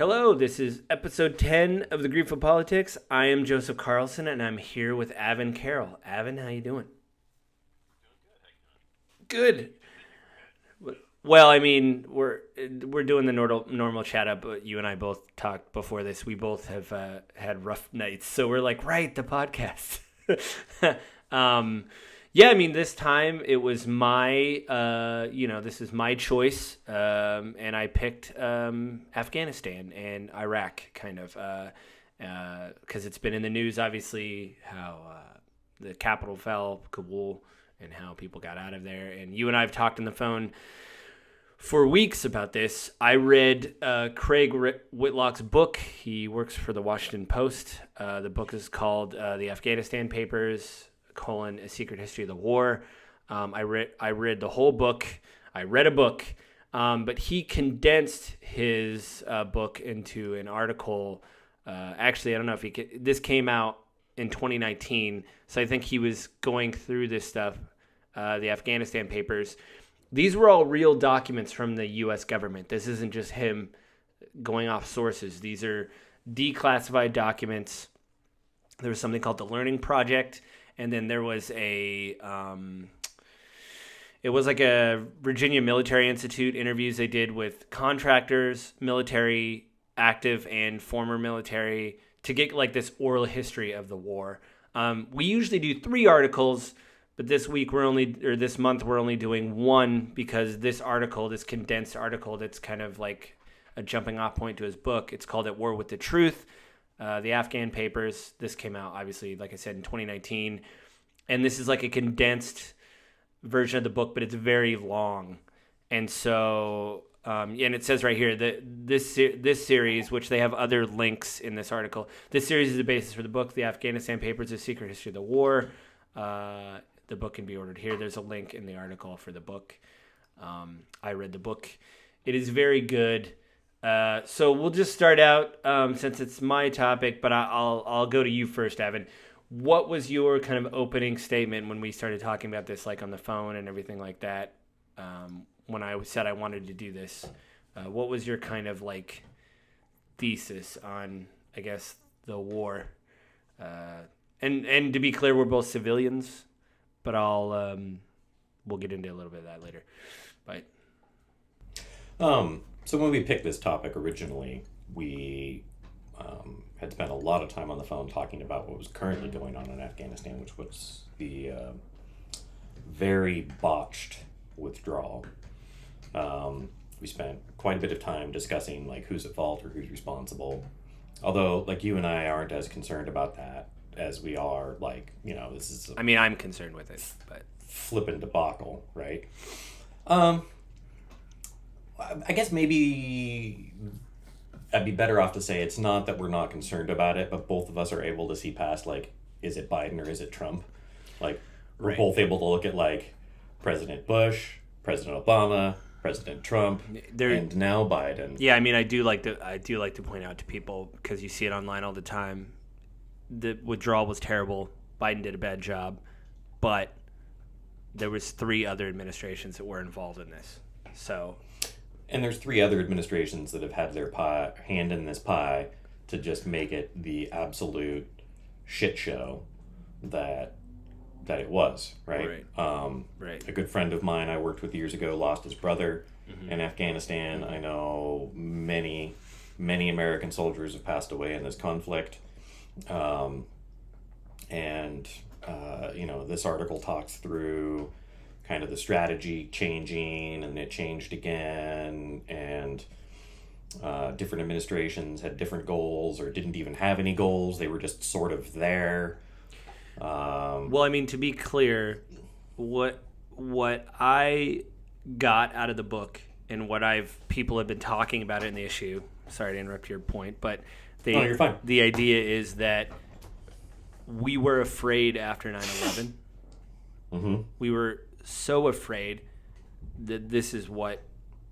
Hello, this is episode 10 of The Grief of Politics. I am Joseph Carlson, and I'm here with Avin Carroll. Avin, how you doing? Good. Well, I mean, we're doing the normal chat up, but you and I both talked before this. We both have had rough nights, so we're like, right, the podcast. Yeah, I mean, this time it was my, this is my choice, and I picked Afghanistan and Iraq, kind of, because it's been in the news, obviously, how the capital fell, Kabul, and how people got out of there. And you and I have talked on the phone for weeks about this. I read Craig Whitlock's book. He works for the Washington Post. The book is called The Afghanistan Papers, A Secret History of the War. I read the whole book. I read a book, but he condensed his book into an article. Actually, I don't know if this came out in 2019, so I think he was going through this stuff, the Afghanistan Papers. These were all real documents from the U.S. government. This isn't just him going off sources. These are declassified documents. There was something called the Learning Project. And then there was it was like a Virginia Military Institute interviews they did with contractors, military, active and former military, to get like this oral history of the war. We usually do 3 articles, but this month we're only doing 1 because this condensed article that's kind of like a jumping off point to his book. It's called At War with the Truth. The Afghan Papers. This came out, obviously, like I said, in 2019. And this is like a condensed version of the book, but it's very long. And so, and it says right here that this series, which they have other links in this article, this series is the basis for the book, The Afghanistan Papers, A Secret History of the War. The book can be ordered here. There's a link in the article for the book. I read the book. It is very good. So we'll just start out since it's my topic, but I'll go to you first, Avin. What was your kind of opening statement when we started talking about this, like on the phone and everything like that? When I said I wanted to do this, what was your kind of like thesis on, I guess, the war? And to be clear, we're both civilians, but we'll get into a little bit of that later. But So when we picked this topic originally, we had spent a lot of time on the phone talking about what was currently going on in Afghanistan, which was the very botched withdrawal. We spent quite a bit of time discussing like who's at fault or who's responsible. Although, like, you and I aren't as concerned about that as we are, like, this is... I mean, I'm concerned with it, but... flippin' debacle, right? I guess maybe I'd be better off to say it's not that we're not concerned about it, but both of us are able to see past, like, is it Biden or is it Trump? Like, we're both able to look at, like, President Bush, President Obama, President Trump, and now Biden. Yeah, I mean, I do like to point out to people, because you see it online all the time, the withdrawal was terrible. Biden did a bad job, but there was 3 other administrations that were involved in this. So... And there's 3 other administrations that have had their hand in this pie to just make it the absolute shit show that it was, right? Right. A good friend of mine I worked with years ago lost his brother in Afghanistan. I know many, many American soldiers have passed away in this conflict. This article talks through kind of the strategy changing, and it changed again, and different administrations had different goals or didn't even have any goals. They were just sort of there. Well, I mean, to be clear, what I got out of the book and what people have been talking about it in the issue, sorry to interrupt your point, but you're fine. The idea is that we were afraid after 9/11. Mm-hmm. We were so afraid that this is what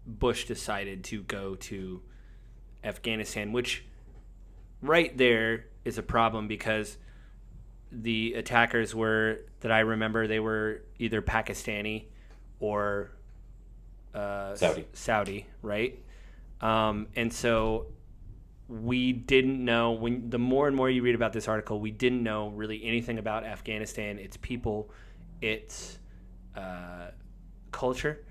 Bush decided to go to Afghanistan, which right there is a problem, because the attackers were, that I remember, they were either Pakistani or Saudi, right? And so we didn't know, when the more and more you read about this article, we didn't know really anything about Afghanistan, its people, its culture.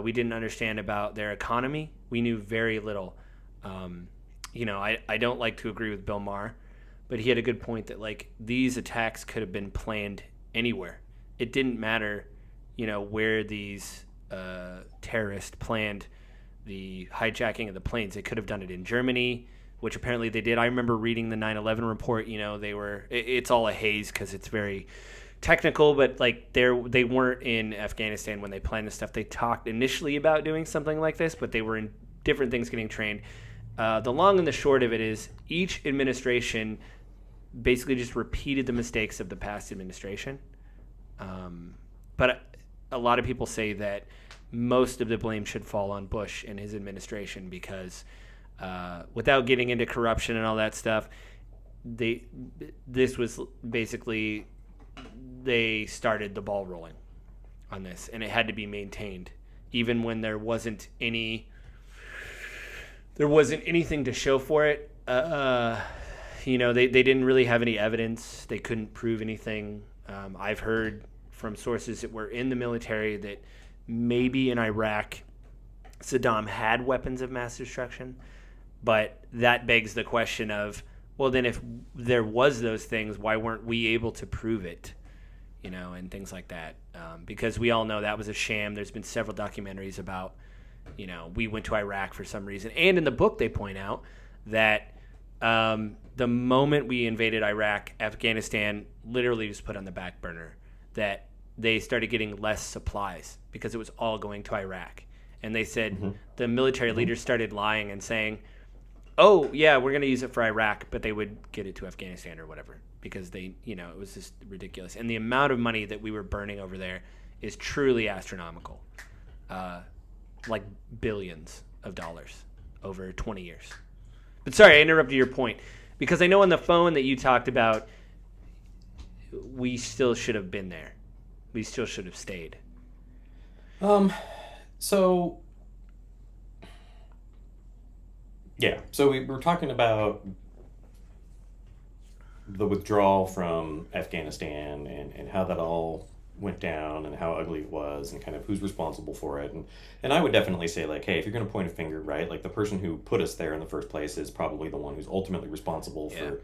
We didn't understand about their economy. We knew very little. I don't like to agree with Bill Maher, but he had a good point that like these attacks could have been planned anywhere. It didn't matter, where these terrorists planned the hijacking of the planes. They could have done it in Germany, which apparently they did. I remember reading the 9/11 report. It's all a haze because it's very technical, but like they weren't in Afghanistan when they planned this stuff. They talked initially about doing something like this, but they were in different things getting trained. The long and the short of it is each administration basically just repeated the mistakes of the past administration. But a lot of people say that most of the blame should fall on Bush and his administration because without getting into corruption and all that stuff, this was basically they started the ball rolling on this, and it had to be maintained even when there wasn't anything to show for it. They didn't really have any evidence. They couldn't prove anything. I've heard from sources that were in the military that maybe in Iraq Saddam had weapons of mass destruction, but that begs the question of, well, then if there was those things, why weren't we able to prove it? And things like that. Because we all know that was a sham. There's been several documentaries about, we went to Iraq for some reason. And in the book, they point out that the moment we invaded Iraq, Afghanistan literally was put on the back burner, that they started getting less supplies because it was all going to Iraq. And they said the military leaders started lying and saying, oh, yeah, we're going to use it for Iraq, but they would get it to Afghanistan or whatever because they, it was just ridiculous. And the amount of money that we were burning over there is truly astronomical, like billions of dollars over 20 years. But sorry, I interrupted your point because I know on the phone that you talked about, we still should have been there. We still should have stayed. So we were talking about the withdrawal from Afghanistan and how that all went down and how ugly it was and kind of who's responsible for it. And I would definitely say, like, hey, if you're going to point a finger, right, like the person who put us there in the first place is probably the one who's ultimately responsible for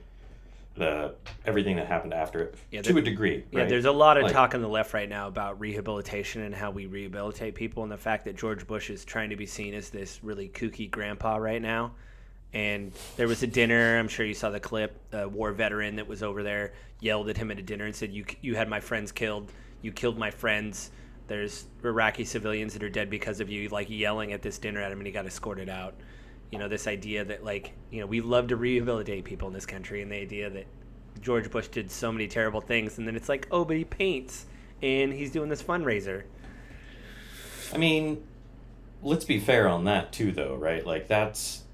everything that happened after it, to a degree. Yeah, right? There's a lot of talk on the left right now about rehabilitation and how we rehabilitate people, and the fact that George Bush is trying to be seen as this really kooky grandpa right now. And there was a dinner, I'm sure you saw the clip, a war veteran that was over there yelled at him at a dinner and said, you had my friends killed, you killed my friends, there's Iraqi civilians that are dead because of you, like yelling at this dinner at him, and he got escorted out. This idea that, like, we love to rehabilitate people in this country, and the idea that George Bush did so many terrible things, and then it's like, oh, but he paints, and he's doing this fundraiser. I mean, let's be fair on that, too, though, right? Like, that's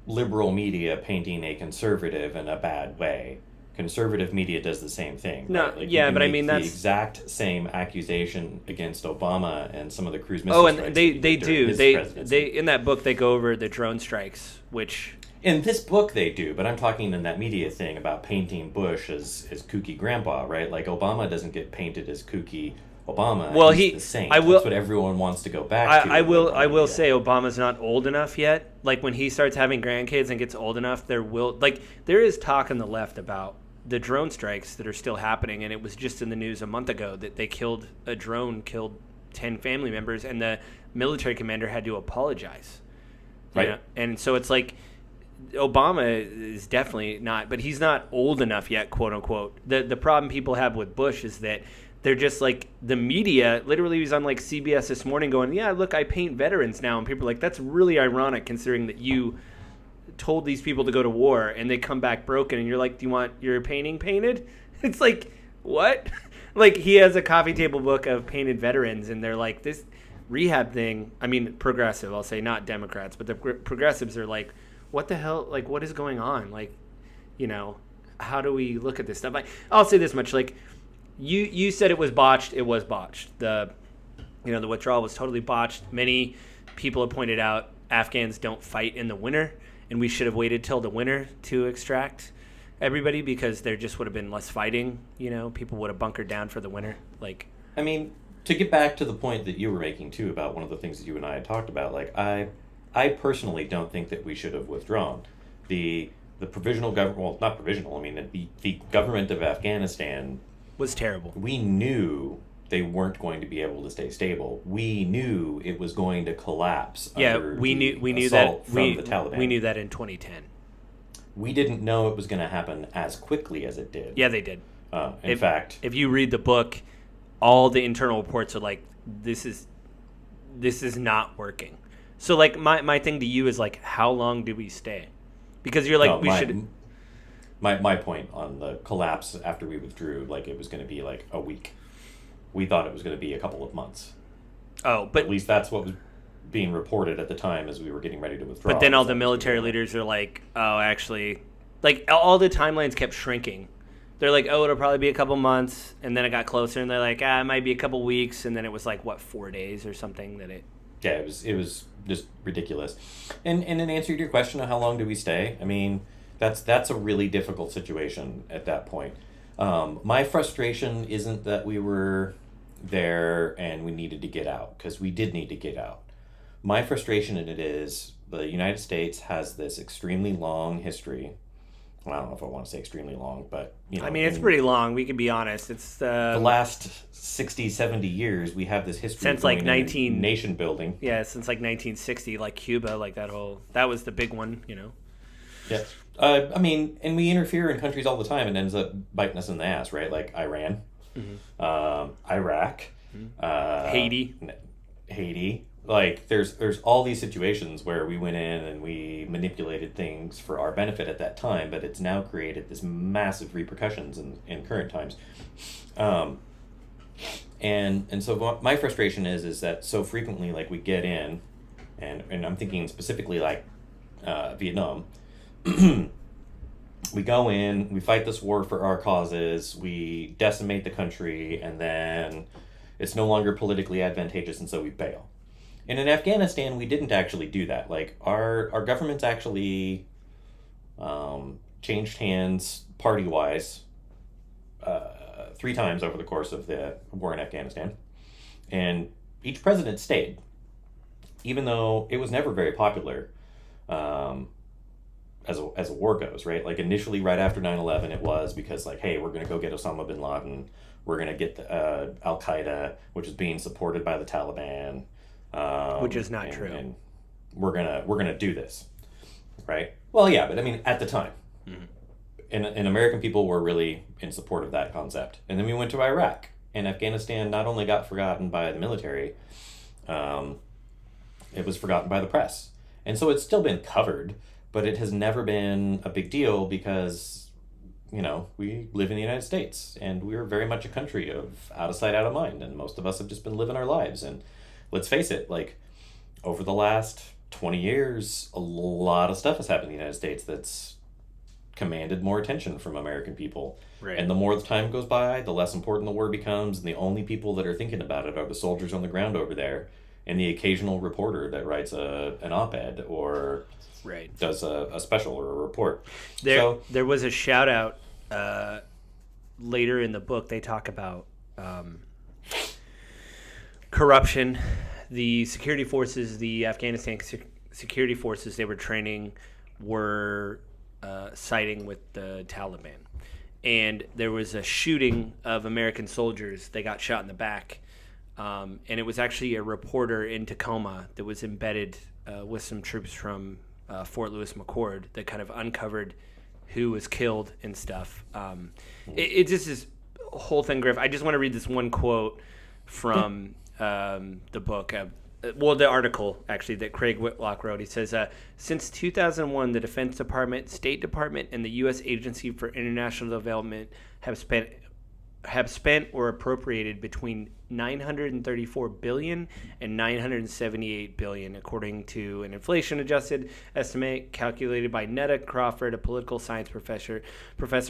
liberal media painting a conservative in a bad way. Conservative media does the same thing. No, right? Like, yeah, but I mean, the that's exact same accusation against Obama and some of the cruise missile strikes. Oh, and they do. They in that book they go over the drone strikes, which in this book they do, but I'm talking in that media thing about painting Bush as kooky grandpa, right? Like Obama doesn't get painted as kooky Obama. Well, he's the saint. That's what everyone wants to go back to. I will say Obama's not old enough yet. Like when he starts having grandkids and gets old enough, there is talk on the left about the drone strikes that are still happening, and it was just in the news a month ago that they killed 10 family members, and the military commander had to apologize. Right. And so it's like Obama is definitely not, but he's not old enough yet, quote unquote. The problem people have with Bush is that they're just like, the media literally was on like CBS this morning going, yeah, look, I paint veterans now, and people are like, that's really ironic considering that you told these people to go to war and they come back broken, and you're like, do you want your painting painted? It's like, what? Like, he has a coffee table book of painted veterans, and they're like, this rehab thing, I mean, progressive, I'll say, not Democrats, but the progressives are like, what the hell, like, what is going on? Like, how do we look at this stuff? I'll say this much, like, you said it was botched. The withdrawal was totally botched. Many people have pointed out Afghans don't fight in the winter, and we should have waited till the winter to extract everybody because there just would have been less fighting. People would have bunkered down for the winter. I mean, to get back to the point that you were making too about one of the things that you and I had talked about, I personally don't think that we should have withdrawn. The provisional government, well, not provisional. I mean, the government of Afghanistan was terrible. We knew they weren't going to be able to stay stable. We knew it was going to collapse. Yeah, under we knew assault that from the Taliban. We knew that in 2010. We didn't know it was going to happen as quickly as it did. Yeah, they did. In fact, if you read the book, all the internal reports are like, this is not working. So my thing to you is how long do we stay? Because you're like, should. My point on the collapse after we withdrew, it was going to be a week. We thought it was going to be a couple of months. Oh, but at least that's what was being reported at the time as we were getting ready to withdraw. But then all the military leaders are like, oh, actually, all the timelines kept shrinking. They're like, oh, it'll probably be a couple months, and then it got closer, and they're like, it might be a couple weeks, and then it was 4 days or something that it. Yeah, it was just ridiculous. And in answer to your question of how long do we stay, I mean, that's a really difficult situation at that point. My frustration isn't that we were there and we needed to get out, because we did need to get out. My frustration in it is the United States has this extremely long history. Well, I don't know if I want to say extremely long, but I mean, it's pretty long. We can be honest. It's the last 60, 70 years we have this history since nation building. Yeah, since 1960, Cuba, that was the big one, Yeah. I mean, and we interfere in countries all the time and it ends up biting us in the ass, right? Like Iran, Iraq, Haiti. There's all these situations where we went in and we manipulated things for our benefit at that time, but it's now created this massive repercussions in current times. And so my frustration is that so frequently we get in, and I'm thinking specifically Vietnam. We go in, we fight this war for our causes, we decimate the country, and then it's no longer politically advantageous, and so we bail. And in Afghanistan, we didn't actually do that. Our government's actually changed hands party-wise 3 times over the course of the war in Afghanistan. And each president stayed, even though it was never very popular as a war goes, right? Initially, right after 9/11, it was because hey, we're going to go get Osama bin Laden. We're going to get Al-Qaeda, which is being supported by the Taliban. Which is not true. And we're gonna do this, right? Well, yeah, but I mean, at the time, and American people were really in support of that concept. And then we went to Iraq, and Afghanistan not only got forgotten by the military, it was forgotten by the press, and so it's still been covered, but it has never been a big deal because we live in the United States, and we're very much a country of out of sight, out of mind, and most of us have just been living our lives. And let's face it, over the last 20 years, a lot of stuff has happened in the United States that's commanded more attention from American people. Right. And the more the time goes by, the less important the war becomes, and the only people that are thinking about it are the soldiers on the ground over there and the occasional reporter that writes an op-ed or does a special or a report. There was a shout-out later in the book. They talk about corruption. The security forces, the Afghanistan security forces they were training were siding with the Taliban. And there was a shooting of American soldiers. They got shot in the back. And it was actually a reporter in Tacoma that was embedded with some troops from Fort Lewis McChord that kind of uncovered who was killed and stuff. It just is a whole thing, Griff. I just want to read this one quote from the book, the article actually that Craig Whitlock wrote. He says, since 2001, the Defense Department, State Department, and the U.S. Agency for International Development have spent or appropriated between $934 billion and $978 billion, according to an inflation-adjusted estimate calculated by Netta Crawford, a political science professor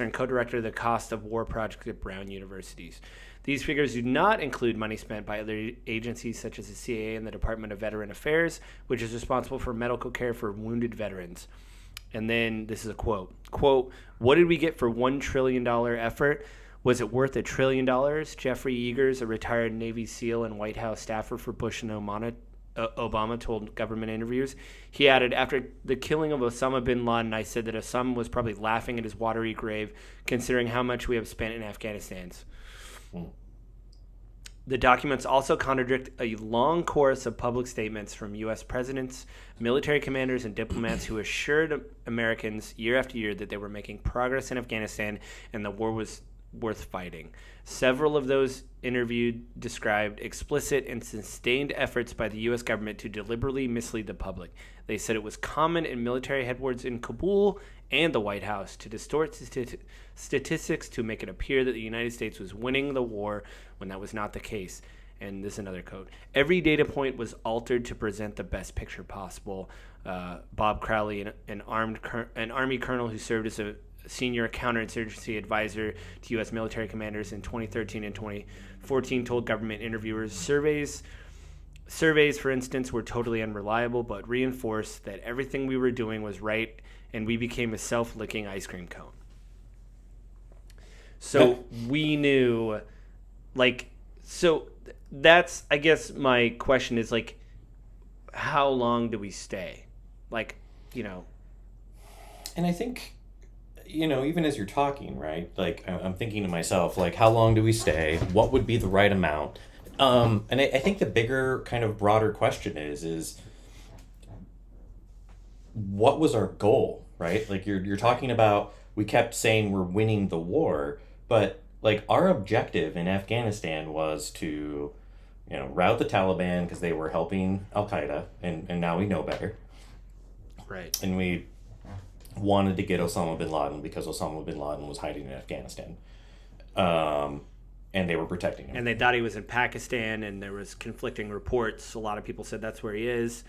and co-director of the Cost of War Project at Brown Universities. These figures do not include money spent by other agencies such as the CIA and the Department of Veteran Affairs, which is responsible for medical care for wounded veterans. And then this is a quote. Quote, what did we get for $1 trillion effort? Was it worth $1 trillion? Jeffrey Eagers, a retired Navy SEAL and White House staffer for Bush and Obama, told government interviews. He added, after the killing of Osama bin Laden, I said that Osama was probably laughing at his watery grave, considering how much we have spent in Afghanistan. The documents also contradict a long course of public statements from U.S. presidents, military commanders, and diplomats who assured Americans year after year that they were making progress in Afghanistan and the war was worth fighting. Several of those interviewed described explicit and sustained efforts by the U.S. government to deliberately mislead the public. They said it was common in military headquarters in Kabul and the White House to distort statistics to make it appear that the United States was winning the war when that was not the case. And this is another quote. Every data point was altered to present the best picture possible. Bob Crowley, an Army colonel who served as a senior counterinsurgency advisor to U.S. military commanders in 2013 and 2014, told government interviewers surveys, for instance, were totally unreliable, but reinforced that everything we were doing was right, and we became a self-licking ice cream cone. So we knew, so that's, I guess my question is, how long do we stay? And I think, even as you're talking, right, I'm thinking to myself, how long do we stay? What would be the right amount? And I think the bigger, kind of broader question is what was our goal, right? You're talking about, we kept saying we're winning the war, but our objective in Afghanistan was to, rout the Taliban because they were helping Al-Qaeda, and now we know better. Right. And we wanted to get Osama bin Laden because Osama bin Laden was hiding in Afghanistan. And they were protecting him. And they thought he was in Pakistan, and there was conflicting reports. A lot of people said that's where he is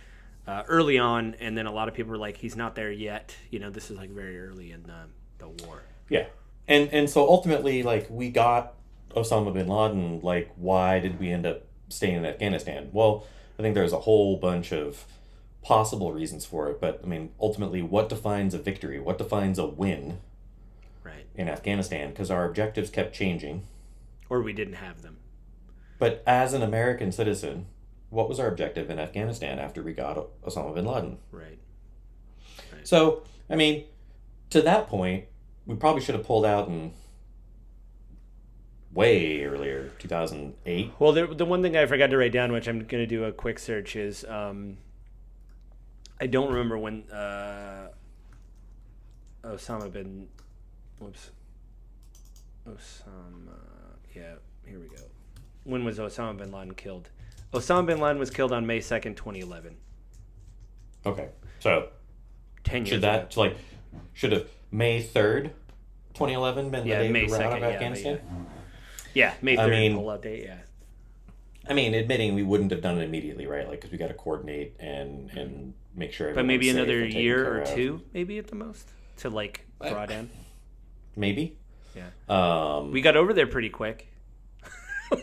early on, and then a lot of people were like, he's not there yet. This is very early in the war. Yeah. And so ultimately, we got Osama bin Laden. Why did we end up staying in Afghanistan? Well, I think there's a whole bunch of possible reasons for it, but ultimately, what defines a victory? What defines a win? Right. In Afghanistan? Because our objectives kept changing. Or we didn't have them. But as an American citizen, what was our objective in Afghanistan after we got Osama bin Laden? Right. So, to that point, we probably should have pulled out in way earlier, 2008. Well, the one thing I forgot to write down, which I'm going to do a quick search, is I don't remember when here we go. When was Osama bin Laden killed? Osama bin Laden was killed on May 2nd, 2011. Okay. So 10 years ago. Should have May 3rd, 2011 been the day May we were 2nd, out of Afghanistan? Yeah, May 3rd pull-out date, yeah. Admitting we wouldn't have done it immediately, right? Because we got to coordinate and make sure everyone's But maybe safe another and taken year care or of. two, maybe at the most, to draw down. Maybe. Yeah. We got over there pretty quick.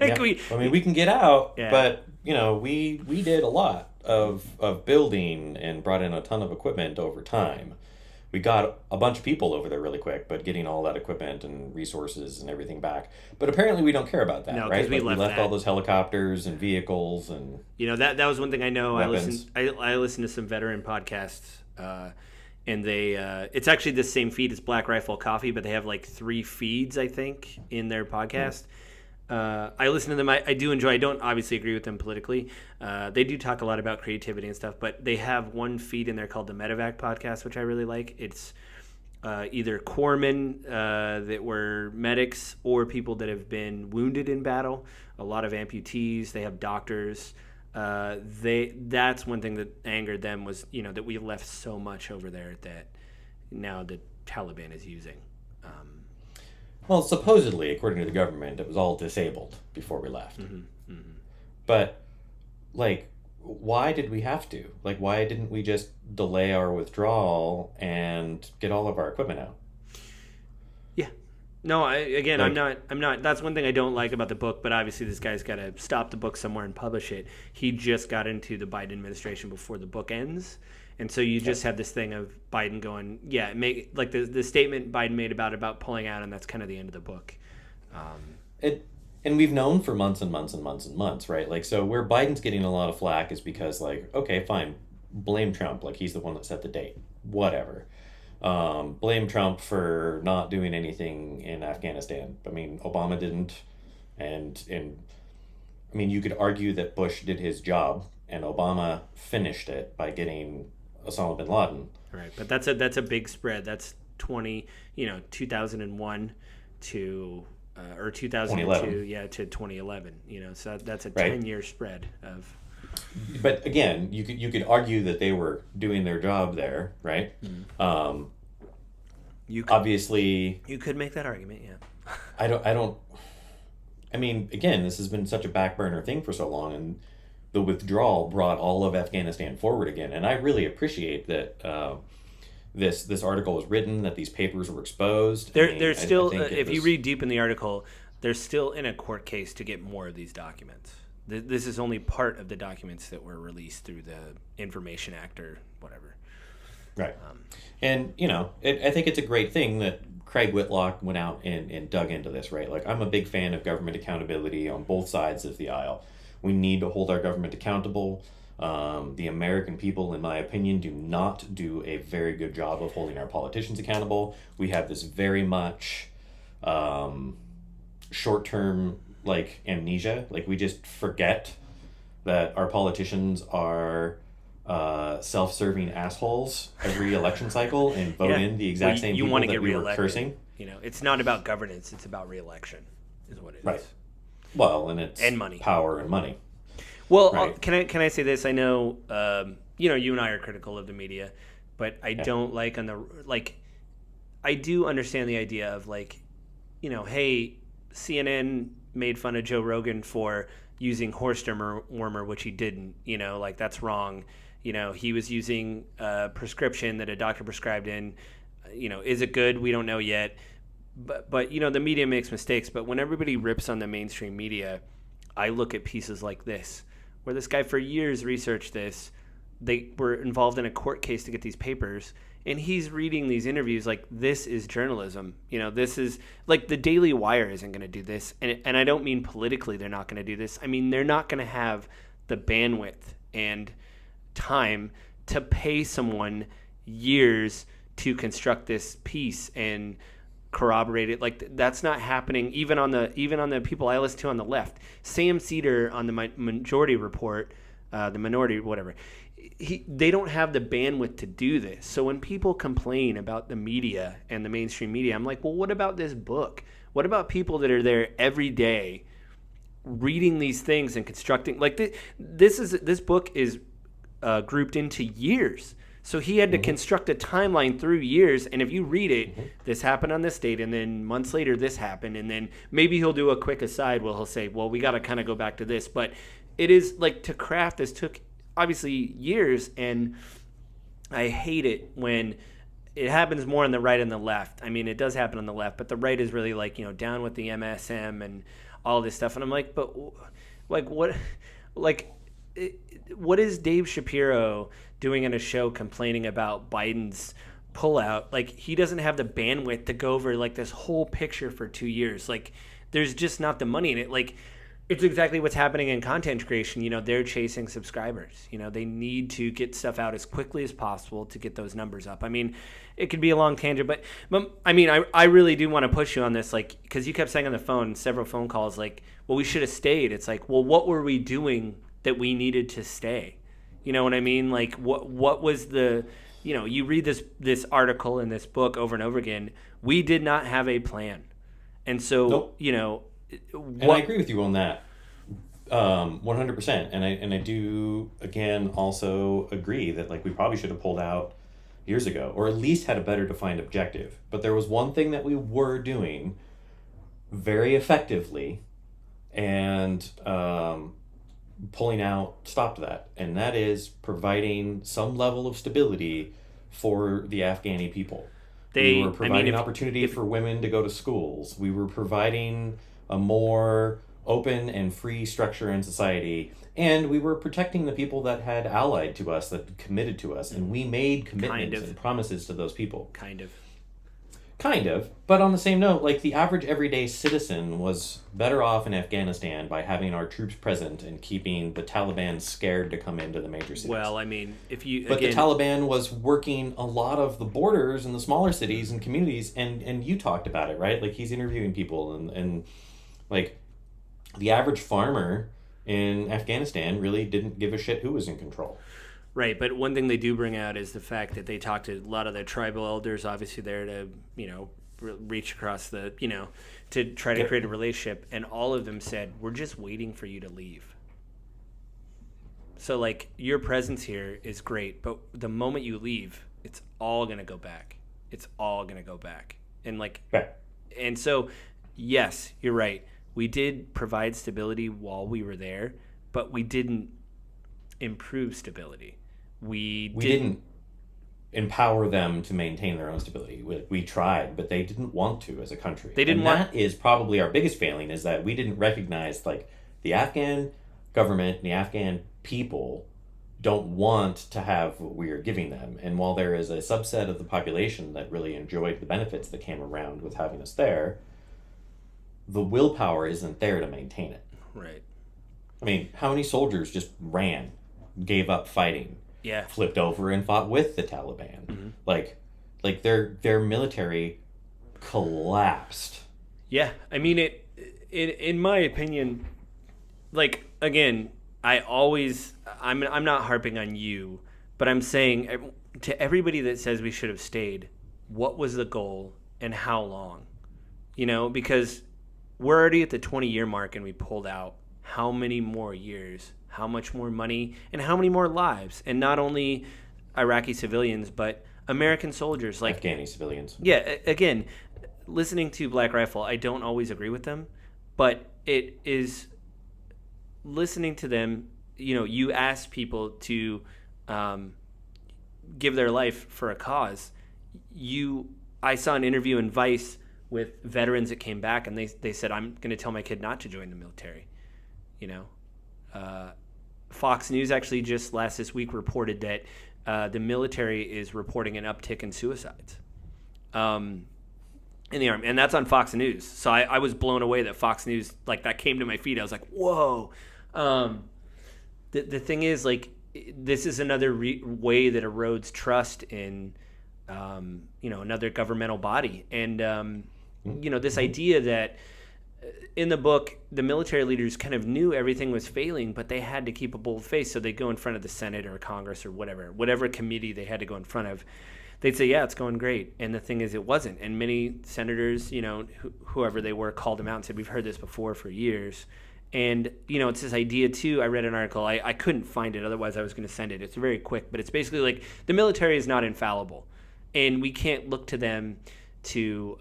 We can get out, yeah. but we did a lot of building and brought in a ton of equipment over time. We got a bunch of people over there really quick, but getting all that equipment and resources and everything back. But apparently we don't care about that, no, right? We left all those helicopters and vehicles and that was one thing I know. Weapons. I listened to some veteran podcasts, and they it's actually the same feed as Black Rifle Coffee, but they have 3 feeds, I think, in their podcast. I listen to them. I do enjoy. I don't obviously agree with them politically. They do talk a lot about creativity and stuff, but they have one feed in there called the Medevac podcast, which I really like. It's either corpsmen that were medics or people that have been wounded in battle. A lot of amputees. They have doctors. That's one thing that angered them was that we left so much over there that now the Taliban is using. Well, supposedly, according to the government, it was all disabled before we left. Mm-hmm, mm-hmm. But, why did we have to? Why didn't we just delay our withdrawal and get all of our equipment out? Yeah. No, again, Like, I'm not. That's one thing I don't like about the book. But obviously, this guy's got to stop the book somewhere and publish it. He just got into the Biden administration before the book ends, and so you just have this thing of Biden going, yeah, like the statement Biden made about pulling out, and that's kind of the end of the book. it, and we've known for months and months and months and months, right? Like, so where Biden's getting a lot of flack is because, like, okay, fine, blame Trump, like he's the one that set the date, whatever. Blame Trump for not doing anything in Afghanistan. I mean, Obama didn't, and I mean, you could argue that Bush did his job and Obama finished it by getting Osama bin Laden. Right, but that's a big spread. That's 2001 to or 2002, 2011. yeah, to 2011. So that's a Right. 10-year spread of. But again, you could argue that they were doing their job there, right? You could, Obviously, you could make that argument, yeah. I don't. I mean, again, this has been such a back burner thing for so long, and the withdrawal brought all of Afghanistan forward again. And I really appreciate that this article was written, that these papers were exposed. They're still, I think if you read deep in the article, they're still in a court case to get more of these documents. This is only part of the documents that were released through the Information Act or whatever. Right. And, I think it's a great thing that Craig Whitlock went out and dug into this, right? Like, I'm a big fan of government accountability on both sides of the aisle. We need to hold our government accountable. The American people, in my opinion, do not do a very good job of holding our politicians accountable. We have this very much short-term, like, amnesia. Like, we just forget that our politicians are self-serving assholes every election cycle and vote in the exact same you people want to that get we were reelected. cursing. It's not about governance; it's about reelection, is what it is. Right. Well, and it's And money. Power and money. Well, Right. can I say this? I know, you and I are critical of the media, but I don't like I do understand the idea of hey, CNN made fun of Joe Rogan for using horse dewormer, which he didn't. That's wrong. He was using a prescription that a doctor prescribed in. Is it good? We don't know yet. But the media makes mistakes. But when everybody rips on the mainstream media, I look at pieces like this, where this guy for years researched this. They were involved in a court case to get these papers, and he's reading these interviews like this is journalism. This is like the Daily Wire isn't going to do this, and I don't mean politically they're not going to do this. I mean they're not going to have the bandwidth and time to pay someone years to construct this piece and corroborate it. Like that's not happening even on the people I listen to on the left. Sam Cedar on the Majority Report, the Minority, whatever. They don't have the bandwidth to do this. So when people complain about the media and the mainstream media, I'm like, well, what about this book? What about people that are there every day reading these things and constructing? Like this book is grouped into years. So he had to construct a timeline through years, and if you read it, this happened on this date, and then months later this happened, and then maybe he'll do a quick aside where he'll say, well, we got to kind of go back to this. But it is like to craft this took obviously years, and I hate it when it happens more on the right and the left. I mean, it does happen on the left, but the right is really down with the MSM and all this stuff, and I'm like, but like what, like what is Dave Shapiro doing in a show complaining about Biden's pullout? Like he doesn't have the bandwidth to go over like this whole picture for 2 years. Like there's just not the money in it. Like it's exactly what's happening in content creation. They're chasing subscribers. They need to get stuff out as quickly as possible to get those numbers up. I mean, it could be a long tangent, but I mean, I really do want to push you on this, like, because you kept saying on the phone, several phone calls, like, well, we should have stayed. It's like, well, what were we doing that we needed to stay? You know what I mean? Like, what was the, you read this article in this book over and over again. We did not have a plan. And so, Nope. And I agree with you on that, 100%. And I do again also agree that like we probably should have pulled out years ago, or at least had a better defined objective. But there was one thing that we were doing very effectively, and pulling out stopped that, and that is providing some level of stability for the Afghani people. We were providing opportunity for women to go to schools. We were providing a more open and free structure in society. And we were protecting the people that had allied to us, that committed to us. And we made commitments and promises to those people. Kind of. But on the same note, like, the average everyday citizen was better off in Afghanistan by having our troops present and keeping the Taliban scared to come into the major cities. Well, I mean, the Taliban was working a lot of the borders in the smaller cities and communities, and you talked about it, right? Like, he's interviewing people, and like, the average farmer in Afghanistan really didn't give a shit who was in control. Right, but one thing they do bring out is the fact that they talked to a lot of the tribal elders, obviously there to, reach across the, to try to create a relationship, and all of them said, we're just waiting for you to leave. So, like, your presence here is great, but the moment you leave, it's all going to go back. It's all going to go back. And, like, and so, yes, you're right. We did provide stability while we were there, but we didn't improve stability. We didn't empower them to maintain their own stability. We tried, but they didn't want to as a country. That is probably our biggest failing, is that we didn't recognize, like, the Afghan government and the Afghan people don't want to have what we are giving them. And while there is a subset of the population that really enjoyed the benefits that came around with having us there, the willpower isn't there to maintain it. Right. I mean, how many soldiers just ran, gave up fighting, flipped over and fought with the Taliban? Mm-hmm. Like their military collapsed. Yeah, I mean, in my opinion, like, again, I'm not harping on you, but I'm saying to everybody that says we should have stayed, what was the goal and how long? Because we're already at the 20-year mark and we pulled out. How many more years, how much more money, and how many more lives? And not only Iraqi civilians, but American soldiers. Like Afghani civilians. Yeah, again, listening to Black Rifle, I don't always agree with them, but it is listening to them, you ask people to give their life for a cause. I saw an interview in Vice with veterans that came back, and they said, I'm going to tell my kid not to join the military. Fox News actually just this week reported that the military is reporting an uptick in suicides in the Army, and that's on Fox News. So I was blown away that Fox News, like, that came to my feed. I was like, whoa. The thing is, like, this is another way that erodes trust in another governmental body, and this idea that in the book, the military leaders kind of knew everything was failing, but they had to keep a bold face. So they go in front of the Senate or Congress or whatever committee they had to go in front of. They'd say, yeah, it's going great. And the thing is, it wasn't. And many senators, whoever they were, called them out and said, we've heard this before for years. And, it's this idea, too. I read an article. I couldn't find it. Otherwise, I was going to send it. It's very quick. But it's basically like the military is not infallible. And we can't look to them to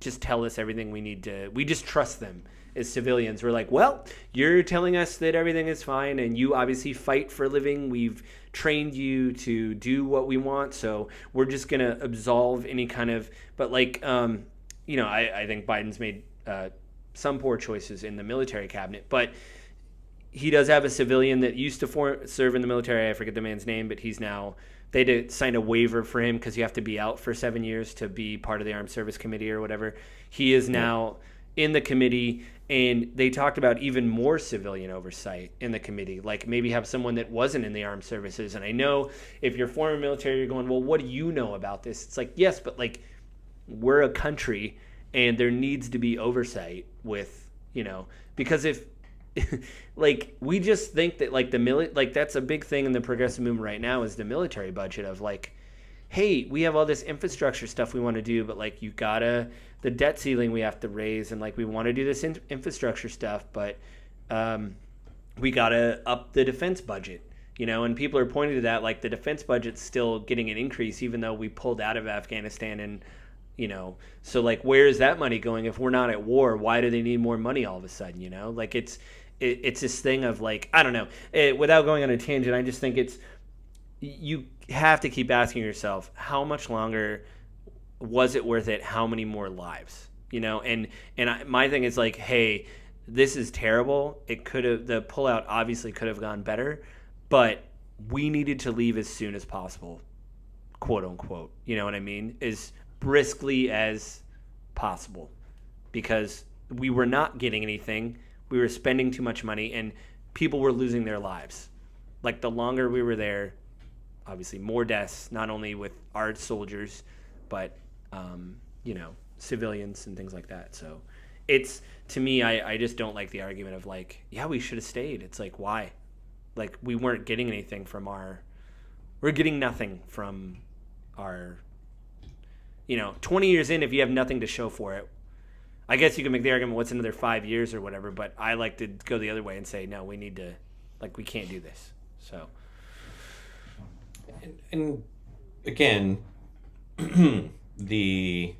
just tell us everything we need to. We just trust them as civilians. We're like, well, you're telling us that everything is fine, and you obviously fight for a living. We've trained you to do what we want, so we're just going to absolve any kind of. But, like, I think Biden's made some poor choices in the military cabinet, but he does have a civilian that used to serve in the military. I forget the man's name, but he's now. They had to sign a waiver for him because you have to be out for 7 years to be part of the Armed Service Committee or whatever. He is now in the committee, and they talked about even more civilian oversight in the committee, like maybe have someone that wasn't in the armed services. And I know if you're former military, you're going, well, what do you know about this? It's like, yes, but, like, we're a country, and there needs to be oversight with, because if like, we just think that, like, that's a big thing in the progressive movement right now is the military budget of, like, hey, we have all this infrastructure stuff we want to do, but, like, the debt ceiling we have to raise, and, like, we want to do this infrastructure stuff, but we got to up the defense budget, and people are pointing to that, like, the defense budget's still getting an increase even though we pulled out of Afghanistan, and so, like, where is that money going if we're not at war? Why do they need more money all of a sudden? Like, it's this thing of, like, I don't know. Without going on a tangent, I just think you have to keep asking yourself, how much longer was it worth it? How many more lives? My thing is like, hey, this is terrible. The pullout obviously could have gone better, but we needed to leave as soon as possible, quote unquote. You know what I mean? As briskly as possible, because we were not getting anything. We were spending too much money, and people were losing their lives. Like, the longer we were there, obviously more deaths, not only with our soldiers, but civilians and things like that. So it's, to me, I just don't like the argument of like, yeah, we should have stayed. It's like, why? Like, we weren't getting anything we're getting nothing from our, 20 years in, if you have nothing to show for it, I guess you can make the argument, what's another 5 years or whatever, but I like to go the other way and say, no, we need to, we can't do this. So. And again, the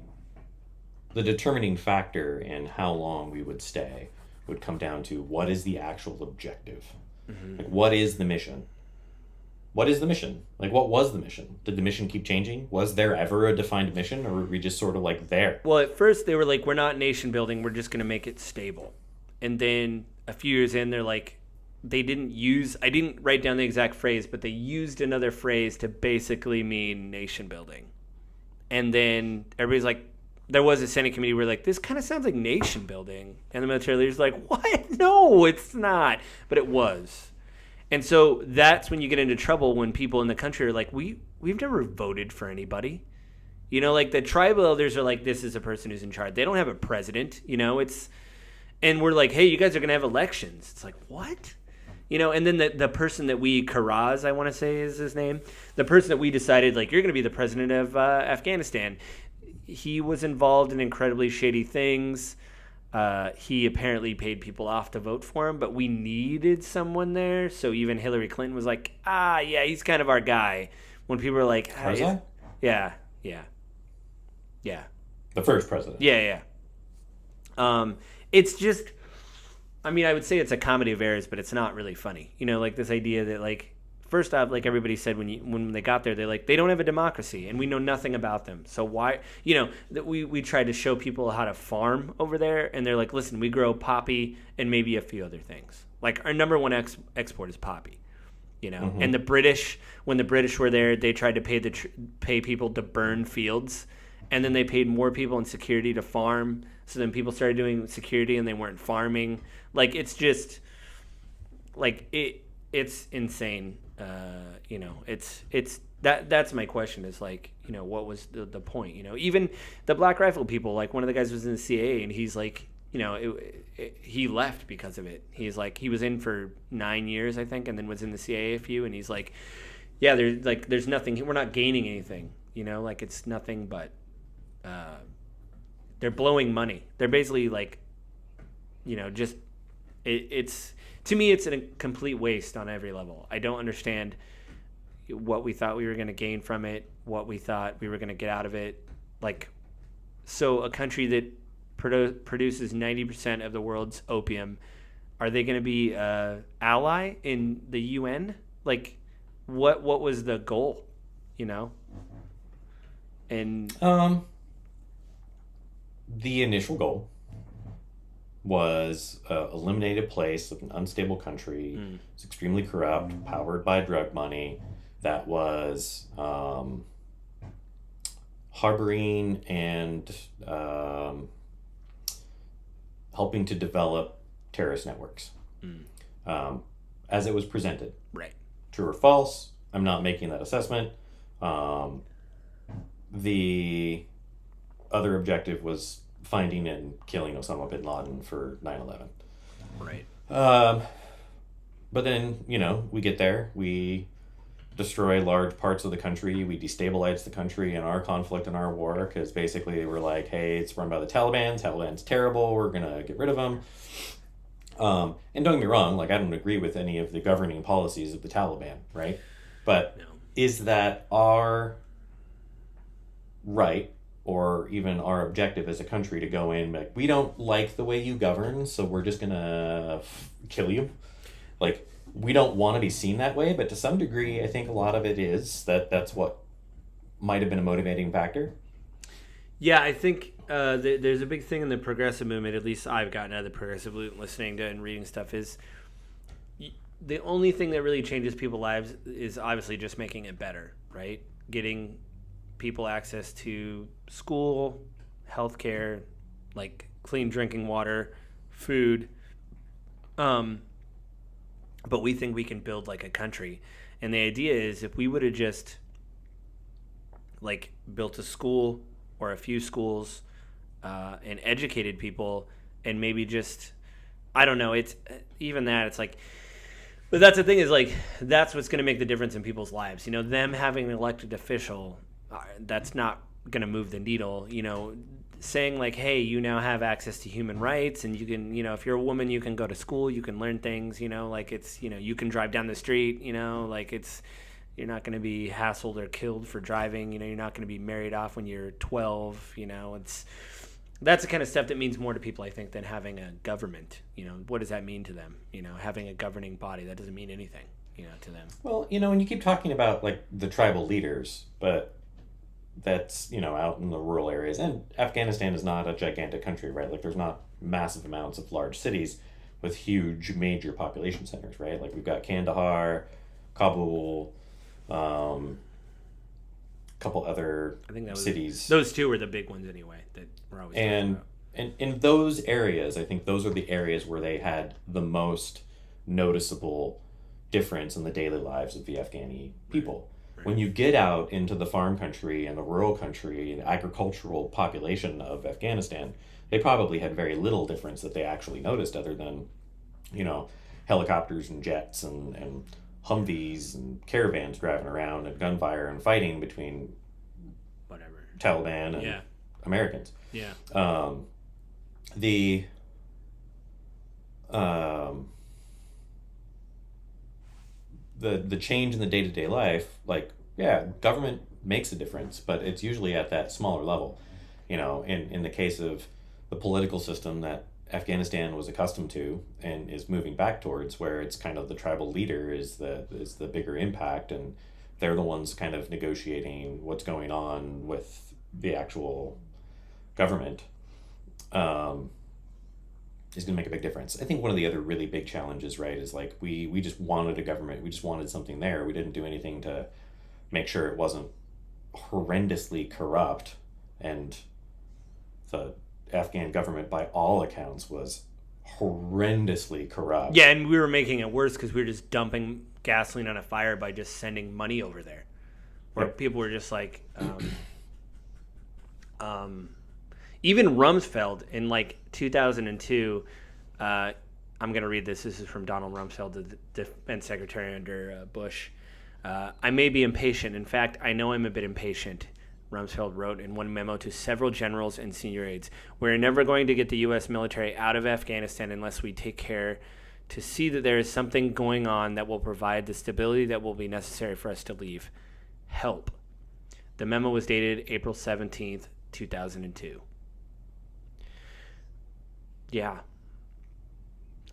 determining factor in how long we would stay would come down to what is the actual objective. Mm-hmm. Like, what is the mission? What is the mission? Like, what was the mission? Did the mission keep changing? Was there ever a defined mission, or were we just sort of like there? Well, at first they were like, we're not nation building, we're just going to make it stable. And then a few years in, they're like, I didn't write down the exact phrase, but they used another phrase to basically mean nation building. And then everybody's like, there was a Senate committee where like, this kind of sounds like nation building. And the military leader's like, what? No, it's not. But it was. And so that's when you get into trouble, when people in the country are like, we've never voted for anybody. Like the tribal elders are like, this is a person who's in charge. They don't have a president, and we're like, hey, you guys are going to have elections. It's like, what? And then the person that Karaz, I want to say is his name, the person that we decided, like, you're going to be the president of Afghanistan, he was involved in incredibly shady things. He apparently paid people off to vote for him, but we needed someone there. So even Hillary Clinton was like, yeah, he's kind of our guy. When people were like, yeah. The first president. Yeah. It's just, I would say it's a comedy of errors, but it's not really funny. Like this idea that, like, first off, like everybody said when they got there, they don't have a democracy, and we know nothing about them. So why, that we tried to show people how to farm over there, and they're like, listen, we grow poppy and maybe a few other things. Like, our number one export is poppy, Mm-hmm. And when the British were there, they tried to pay people to burn fields, and then they paid more people in security to farm. So then people started doing security and they weren't farming. Like, it's just like it's insane. It's that's my question is like, what was the point? Even the Black Rifle people, like one of the guys was in the CIA, and he's like, he left because of it. He's like, he was in for 9 years, I think, and then was in the CIA a few, and he's like, yeah, there's nothing, we're not gaining anything, like it's nothing but they're blowing money. They're basically like, just it's to me, it's a complete waste on every level. I don't understand what we thought we were going to gain from it, what we thought we were going to get out of it. Like, so a country that produces 90% of the world's opium, are they going to be an ally in the UN? Like, what was the goal, And the initial goal was eliminate a place of an unstable country. It's extremely corrupt, powered by drug money, that was harboring and helping to develop terrorist networks, as it was presented. Right. True or false? I'm not making that assessment. The other objective was finding and killing Osama bin Laden for 9/11. Right. But then, we get there, we destroy large parts of the country, we destabilize the country in our conflict and our war, because basically we're like, hey, it's run by the Taliban's terrible, we're going to get rid of them. And don't get me wrong, like, I don't agree with any of the governing policies of the Taliban, right? But no. Is that our right, or even our objective as a country, to go in like, we don't like the way you govern, so we're just gonna kill you? Like, we don't want to be seen that way, but to some degree, I think a lot of it is that's what might have been a motivating factor. Yeah, I think there's a big thing in the progressive movement. At least I've gotten out of the progressive movement, listening to and reading stuff. Is the only thing that really changes people's lives is obviously just making it better, right? Getting people access to school, healthcare, like clean drinking water, food. But we think we can build like a country, and the idea is if we would have just like built a school or a few schools and educated people, and maybe just I don't know. It's even that. It's like, but that's the thing is like that's what's going to make the difference in people's lives. Them having an elected official, that's not going to move the needle. Saying like, hey, you now have access to human rights, and you can, if you're a woman, you can go to school, you can learn things. Like it's, you can drive down the street. Like it's. You're not going to be hassled or killed for driving. You're not going to be married off when you're 12. That's the kind of stuff that means more to people, I think, than having a government. What does that mean to them? Having a governing body, that doesn't mean anything, to them. Well, and you keep talking about like the tribal leaders, but that's, out in the rural areas. And Afghanistan is not a gigantic country, right? Like there's not massive amounts of large cities with huge major population centers, right? Like we've got Kandahar, Kabul, couple other I think cities. Those two were the big ones anyway that we're always talking about. And in those areas, I think those are the areas where they had the most noticeable difference in the daily lives of the Afghani people. Right. When you get out into the farm country and the rural country and agricultural population of Afghanistan, they probably had very little difference that they actually noticed other than, helicopters and jets and Humvees and caravans driving around and gunfire and fighting between whatever Taliban and Americans. Yeah. The change in the day-to-day life, like, government makes a difference, but it's usually at that smaller level. In the case of the political system that Afghanistan was accustomed to and is moving back towards, where it's kind of the tribal leader is the bigger impact, and they're the ones kind of negotiating what's going on with the actual government, is going to make a big difference. I think one of the other really big challenges, right, is like we just wanted a government. We just wanted something there. We didn't do anything to make sure it wasn't horrendously corrupt, and the Afghan government, by all accounts, was horrendously corrupt. Yeah, and we were making it worse because we were just dumping gasoline on a fire by just sending money over there. Where people were just like, even Rumsfeld in like 2002. I'm going to read this. This is from Donald Rumsfeld, the defense secretary under Bush. I may be impatient. In fact, I know I'm a bit impatient. Rumsfeld wrote in one memo to several generals and senior aides, "We're never going to get the U.S. military out of Afghanistan unless we take care to see that there is something going on that will provide the stability that will be necessary for us to leave. Help." The memo was dated April 17th, 2002. Yeah.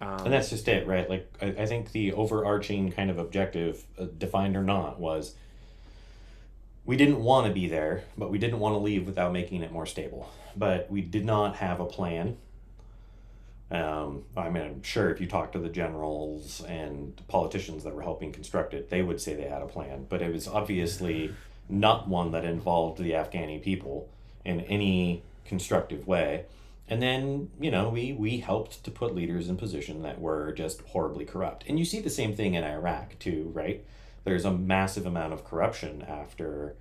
And that's just it, right? Like, I think the overarching kind of objective, defined or not, was we didn't want to be there, but we didn't want to leave without making it more stable. But we did not have a plan. I'm sure if you talk to the generals and politicians that were helping construct it, they would say they had a plan. But it was obviously not one that involved the Afghani people in any constructive way. And then, we helped to put leaders in position that were just horribly corrupt. And you see the same thing in Iraq, too, right? There's a massive amount of corruption after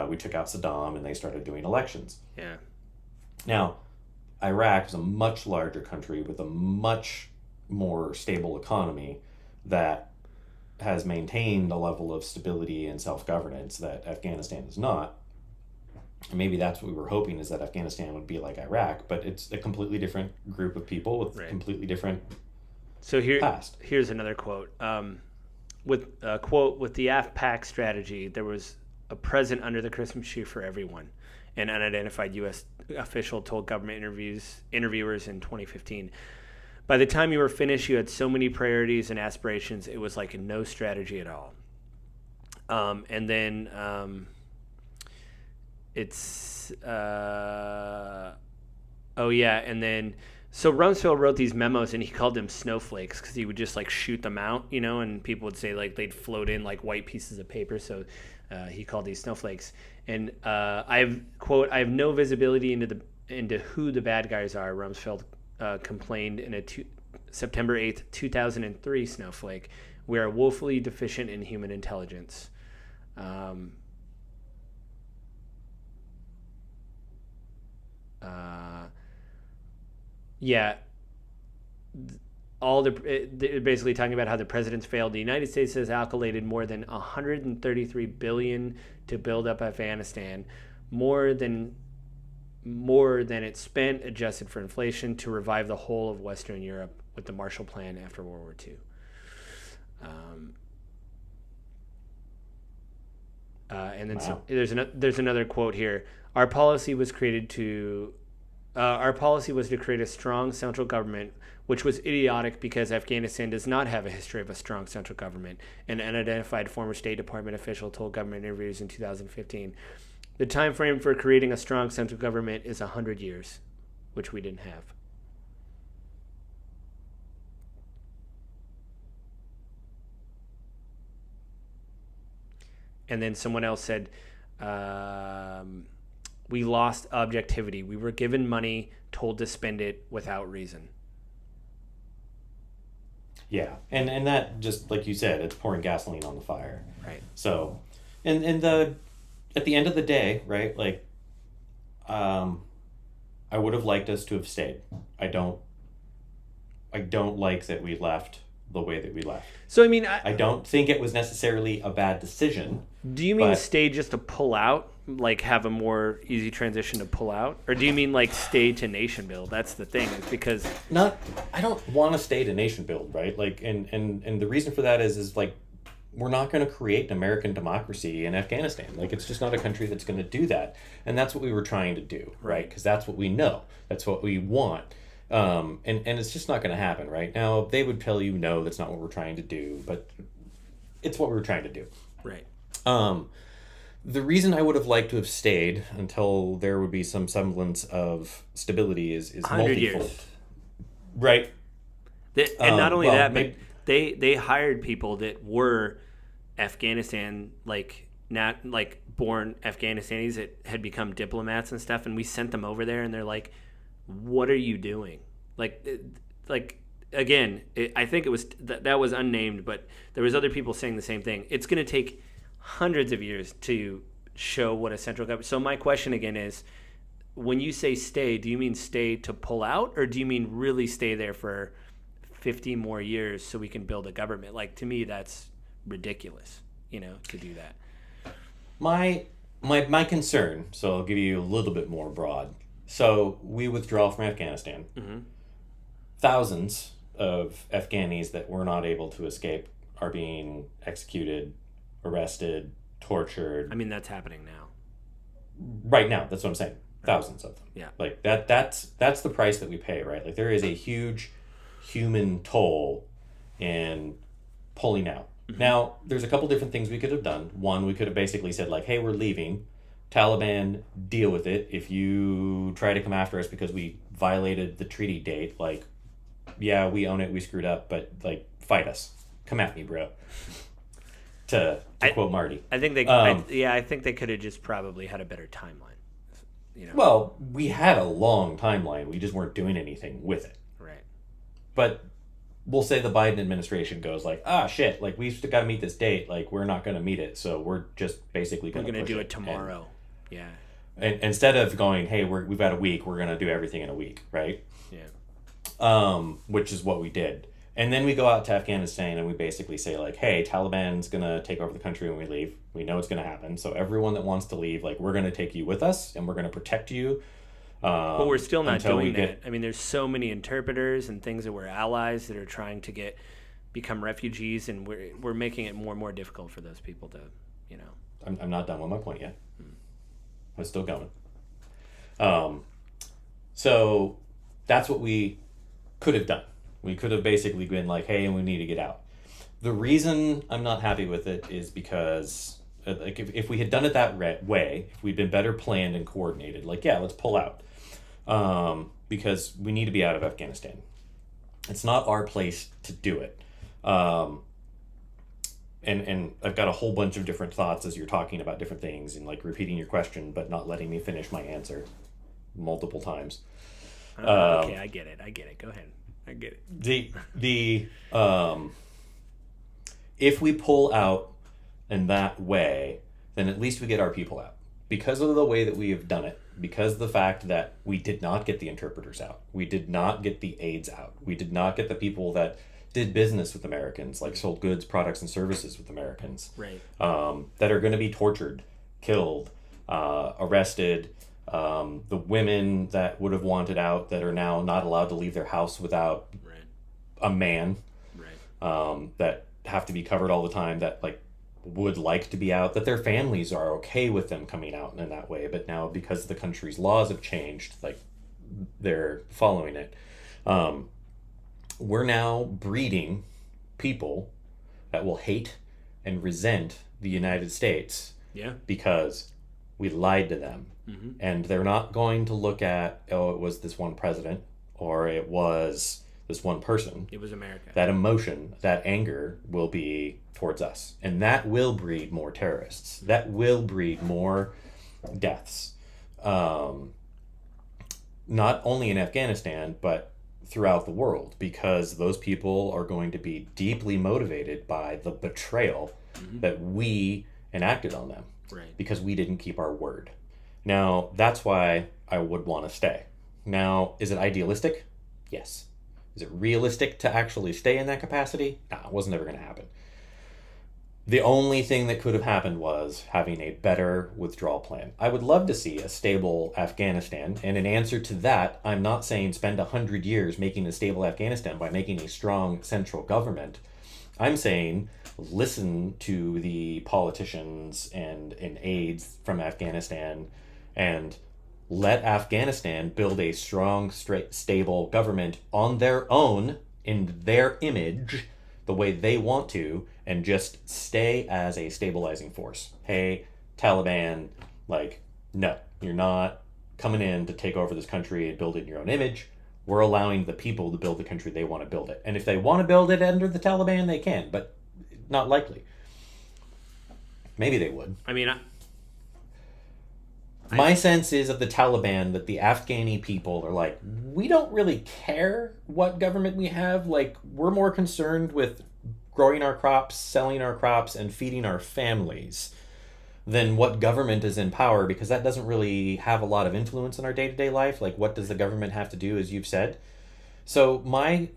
we took out Saddam and they started doing elections. Yeah. Now, Iraq is a much larger country with a much more stable economy that has maintained a level of stability and self-governance that Afghanistan is not. And maybe that's what we were hoping, is that Afghanistan would be like Iraq, but it's a completely different group of people with completely different past. Here's another quote. With the AFPAC strategy, there was a present under the Christmas tree for everyone. An unidentified U.S. official told government interviewers in 2015. By the time you were finished, you had so many priorities and aspirations, it was like no strategy at all. And then it oh yeah, and then so Rumsfeld wrote these memos and he called them snowflakes because he would just like shoot them out, and people would say like they'd float in like white pieces of paper. So he called these snowflakes. And I have no visibility into who the bad guys are. Rumsfeld complained in a September 8th, 2003 snowflake. We are woefully deficient in human intelligence. Yeah, they're basically talking about how the president's failed. The United States has allocated more than $133 billion to build up Afghanistan, more than it spent adjusted for inflation to revive the whole of Western Europe with the Marshall Plan after World War II. And then Wow. there's another quote here. Our policy was to create a strong central government, which was idiotic because Afghanistan does not have a history of a strong central government. An unidentified former State Department official told government interviews in 2015. The time frame for creating a strong central government is 100 years, which we didn't have. And then someone else said, we lost objectivity. We were given money, told to spend it without reason. Yeah, and that, just like you said, it's pouring gasoline on the fire. Right. So, and at the end of the day, right? Like, I would have liked us to have stayed. I don't like that we left the way that we left. So I mean, I don't think it was necessarily a bad decision. Do you mean stay just to pull out, like have a more easy transition to pull out, or do you mean like stay to nation build? That's the thing, is because I don't want to stay to nation build, right? Like, and the reason for that is like, we're not going to create an American democracy in Afghanistan. Like, it's just not a country that's going to do that. And that's what we were trying to do, right? Because that's what we know. That's what we want. And it's just not going to happen, right? Now, they would tell you, no, that's not what we're trying to do, but it's what we were trying to do. Right. The reason I would have liked to have stayed until there would be some semblance of stability is 100 multifold. years. Right. And not only that, but they hired people that were Afghanistan, like not like born Afghanistanis that had become diplomats and stuff, and we sent them over there, and they're like, "What are you doing?" Like again, I think it was that was unnamed, but there was other people saying the same thing. It's going to take hundreds of years to show what a central government. So my question again is, when you say stay, do you mean stay to pull out, or do you mean really stay there for 50 more years so we can build a government? Like, to me, that's ridiculous, to do that. My concern, so I'll give you a little bit more broad. So we withdraw from Afghanistan. Mm-hmm. Thousands of Afghanis that were not able to escape are being executed, arrested, tortured. I mean, that's happening now. Right now, that's what I'm saying. Thousands of them. Yeah. Like that's the price that we pay, right? Like, there is a huge human toll in pulling out. Mm-hmm. Now, there's a couple different things we could have done. One, we could have basically said, like, hey, we're leaving. Taliban, deal with it. If you try to come after us because we violated the treaty date, like, yeah, we own it, we screwed up, but, like, fight us. Come at me, bro. To quote Marty. I think I think they could have just probably had a better timeline. Well, we had a long timeline. We just weren't doing anything with it. Right. But we'll say the Biden administration goes like, shit, like, we've got to meet this date. Like, we're not going to meet it. So we're just basically going to do it tomorrow. And instead of going, hey, we've got a week, we're going to do everything in a week. Right. Yeah. Which is what we did. And then we go out to Afghanistan and we basically say, like, hey, Taliban's going to take over the country when we leave. We know it's going to happen. So everyone that wants to leave, like, we're going to take you with us and we're going to protect you. But we're still not doing that. I mean, there's so many interpreters and things that we're allies that are trying to become refugees, and we're making it more and more difficult for those people to, I'm not done with my point yet. I'm still going. So that's what we could have done. We could have basically been like, hey, we need to get out. The reason I'm not happy with it is because Like if we had done it that way, if we'd been better planned and coordinated, like, yeah, let's pull out. Because we need to be out of Afghanistan. It's not our place to do it. And I've got a whole bunch of different thoughts as you're talking about different things and like repeating your question, but not letting me finish my answer multiple times. Okay, I get it. Go ahead. I get it. If we pull out in that way, then at least we get our people out. Because of the way that we have done it, because of the fact that we did not get the interpreters out, we did not get the aides out, we did not get the people that did business with Americans, like sold goods, products, and services with Americans, right? That are going to be tortured, killed, arrested. The women that would have wanted out that are now not allowed to leave their house without a man, that have to be covered all the time, that like would like to be out, that their families are okay with them coming out in that way, but now because the country's laws have changed, like they're following it. We're now breeding people that will hate and resent the United States because we lied to them. And they're not going to look at, oh, it was this one president or it was this one person. It was America. That emotion, that anger will be towards us. And that will breed more terrorists. That will breed more deaths. Not only in Afghanistan, but throughout the world, because those people are going to be deeply motivated by the betrayal that we enacted on them, because we didn't keep our word. Now, that's why I would want to stay. Now, is it idealistic? Yes. Is it realistic to actually stay in that capacity? Nah, it wasn't ever going to happen. The only thing that could have happened was having a better withdrawal plan. I would love to see a stable Afghanistan, and in answer to that, I'm not saying spend 100 years making a stable Afghanistan by making a strong central government. I'm saying listen to the politicians and aides from Afghanistan and let Afghanistan build a strong, stable government on their own, in their image, the way they want to, and just stay as a stabilizing force. Hey, Taliban, like, no, you're not coming in to take over this country and build it in your own image. We're allowing the people to build the country they want to build it. And if they want to build it under the Taliban, they can, but not likely. Maybe they would. I mean, my sense is of the Taliban that the Afghani people are like, we don't really care what government we have. Like, we're more concerned with growing our crops, selling our crops, and feeding our families than what government is in power, because that doesn't really have a lot of influence in our day-to-day life. Like, what does the government have to do, as you've said? So my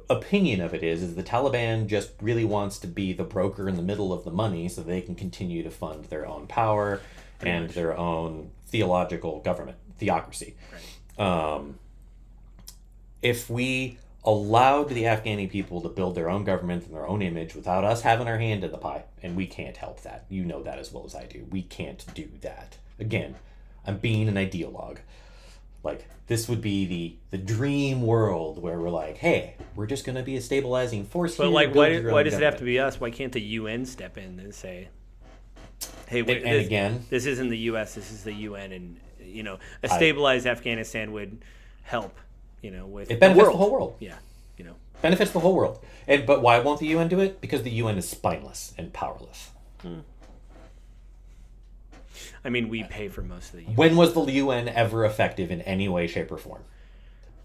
opinion of it is the Taliban just really wants to be the broker in the middle of the money so they can continue to fund their own power and their own theological government, theocracy. If we allowed the Afghani people to build their own government and their own image without us having our hand in the pie, and we can't help that. You know that as well as I do. We can't do that. Again, I'm being an ideologue. Like, this would be the dream world where we're like, hey, we're just going to be a stabilizing force here. But like, why does it have to be us? Why can't the UN step in and say, hey, wait, this isn't the U.S., this is the UN, and, you know, a stabilized Afghanistan would help, you know, with it benefits the whole world. Yeah, you know. Benefits the whole world. But why won't the UN do it? Because the UN is spineless and powerless. I mean, we pay for most of the UN. When was the UN ever effective in any way, shape, or form?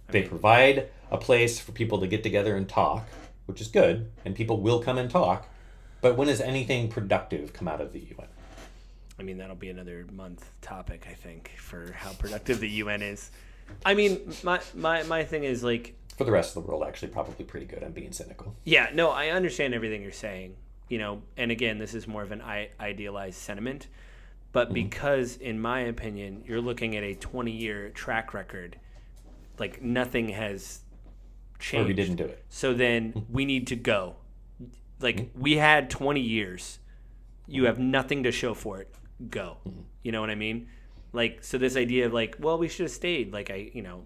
They provide a place for people to get together and talk, which is good, and people will come and talk. But when has anything productive come out of the UN? I mean, that'll be another month topic, I think, for how productive the UN is. I mean, my thing is, like... For the rest of the world, actually, probably pretty good. I'm being cynical. Yeah, no, I understand everything you're saying. You know, and again, this is more of an idealized sentiment. But because, in my opinion, you're looking at a 20-year track record, like, nothing has changed. Or we didn't do it. So then we need to go. Like, we had 20 years. You have nothing to show for it. Go. You know what I mean? Like, so this idea of, like, well, we should have stayed. Like,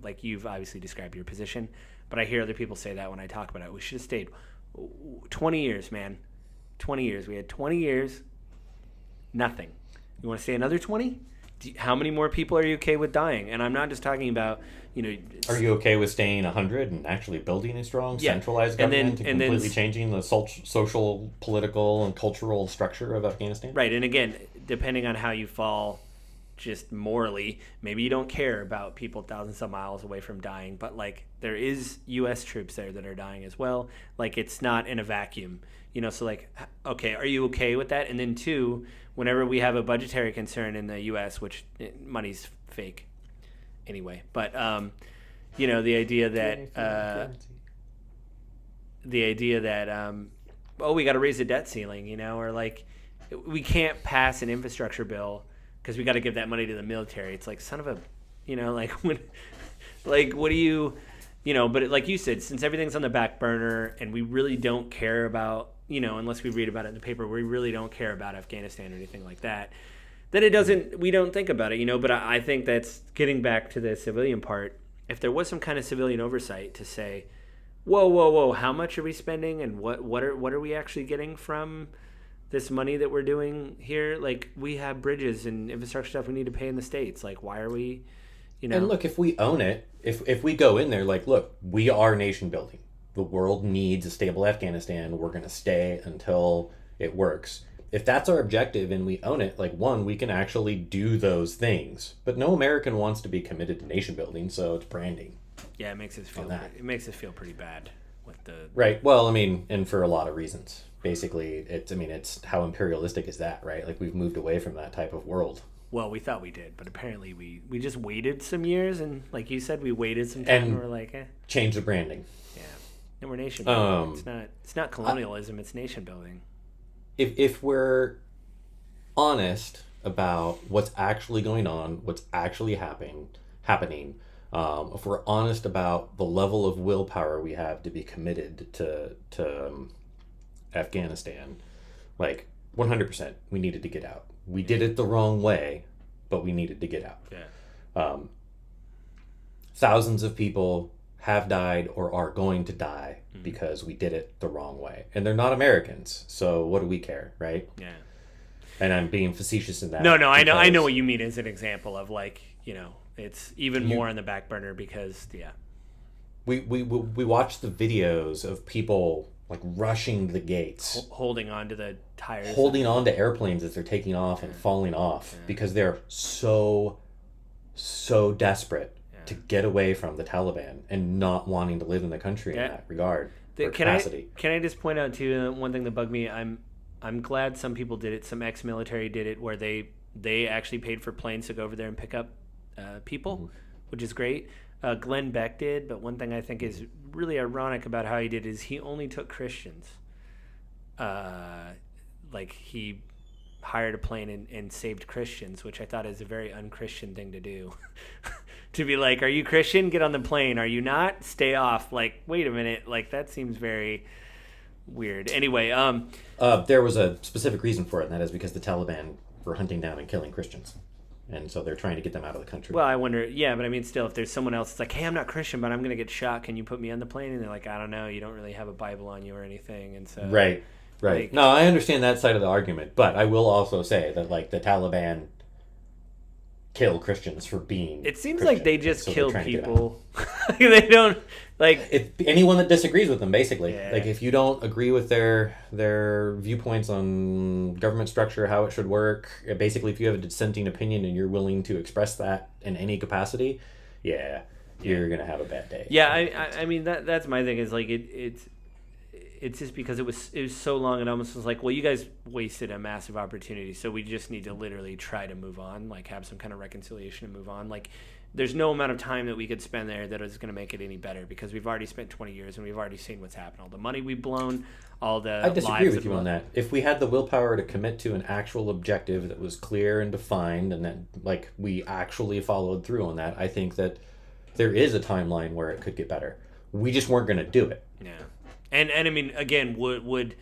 like you've obviously described your position. But I hear other people say that when I talk about it. We should have stayed. 20 years, man. 20 years. We had 20 years. Nothing. You want to say another 20? How many more people are you okay with dying? And I'm not just talking about, Are you okay with staying 100 and actually building a strong centralized government and completely changing the social, political, and cultural structure of Afghanistan? Right. And again, depending on how you fall just morally, maybe you don't care about people thousands of miles away from dying, but like there is U.S. troops there that are dying as well. Like it's not in a vacuum, so like, okay, are you okay with that? And then two, whenever we have a budgetary concern in the U.S., which money's fake anyway, but the idea that we got to raise the debt ceiling, or like we can't pass an infrastructure bill because we got to give that money to the military. It's like, son of a, like when, like what do you, but like you said, since everything's on the back burner and we really don't care about, unless we read about it in the paper, we really don't care about Afghanistan or anything like that, then we don't think about it, but I think that's getting back to the civilian part. If there was some kind of civilian oversight to say, whoa, how much are we spending and what are we actually getting from this money that we're doing here? Like we have bridges and infrastructure stuff we need to pay in the States. Like why are we, And look, if we own it, if we go in there, like, look, we are nation building. The world needs a stable Afghanistan. We're going to stay until it works. If that's our objective and we own it, like, one, we can actually do those things. But no American wants to be committed to nation building, so it's branding. Yeah, it makes us feel pretty bad with the right. Well, I mean, and for a lot of reasons. Basically, it's how imperialistic is that, right? Like we've moved away from that type of world. Well, we thought we did, but apparently we just waited some years, and like you said, we waited some time, and we're like, change the branding. Yeah, and we're nation building. It's not colonialism; it's nation building. If we're honest about what's actually going on, what's actually happening, if we're honest about the level of willpower we have to be committed to Afghanistan, like 100%, we needed to get out. We did it the wrong way, but we needed to get out. Yeah. Thousands of people have died or are going to die because we did it the wrong way. And they're not Americans, so what do we care, right? Yeah. And I'm being facetious in that. No, I know what you mean as an example of like, it's even more on the back burner because, yeah. We watched the videos of people like rushing the gates, holding on to the tires, holding on to airplanes as they're taking off and falling off because they're so desperate to get away from the Taliban and not wanting to live in the country in that regard. Can I just point out too one thing that bugged me? I'm glad some people did it. Some ex-military did it where they actually paid for planes to go over there and pick up people, which is great. Glenn Beck did, but one thing I think is really ironic about how he did is he only took Christians. Like he hired a plane and saved Christians, which I thought is a very un-Christian thing to do. To be like, are you Christian? Get on the plane. Are you not? Stay off. Like, wait a minute. Like that seems very weird. Anyway, there was a specific reason for it, and that is because the Taliban were hunting down and killing Christians. And so they're trying to get them out of the country. Well, I wonder, but I mean, still, if there's someone else that's like, hey, I'm not Christian, but I'm going to get shot. Can you put me on the plane? And they're like, I don't know. You don't really have a Bible on you or anything. And so, Right. Like, no, I understand that side of the argument. But I will also say that, like, the Taliban kill Christians for being It seems Christian, like they just kill people. They don't, like... anyone that disagrees with them, basically. Yeah. Like, if you don't agree with their viewpoints on government structure, how it should work, basically, if you have a dissenting opinion and you're willing to express that in any capacity, you're going to have a bad day. Yeah, I mean, that's my thing, is, like, it's just because it was so long, it almost was like, well, you guys wasted a massive opportunity, so we just need to literally try to move on, like have some kind of reconciliation and move on. Like there's no amount of time that we could spend there that is going to make it any better because we've already spent 20 years and we've already seen what's happened. All the money we've blown, all the I disagree with you on that. If we had the willpower to commit to an actual objective that was clear and defined and that like we actually followed through on that, I think that there is a timeline where it could get better. We just weren't going to do it. Yeah. And I mean, again, would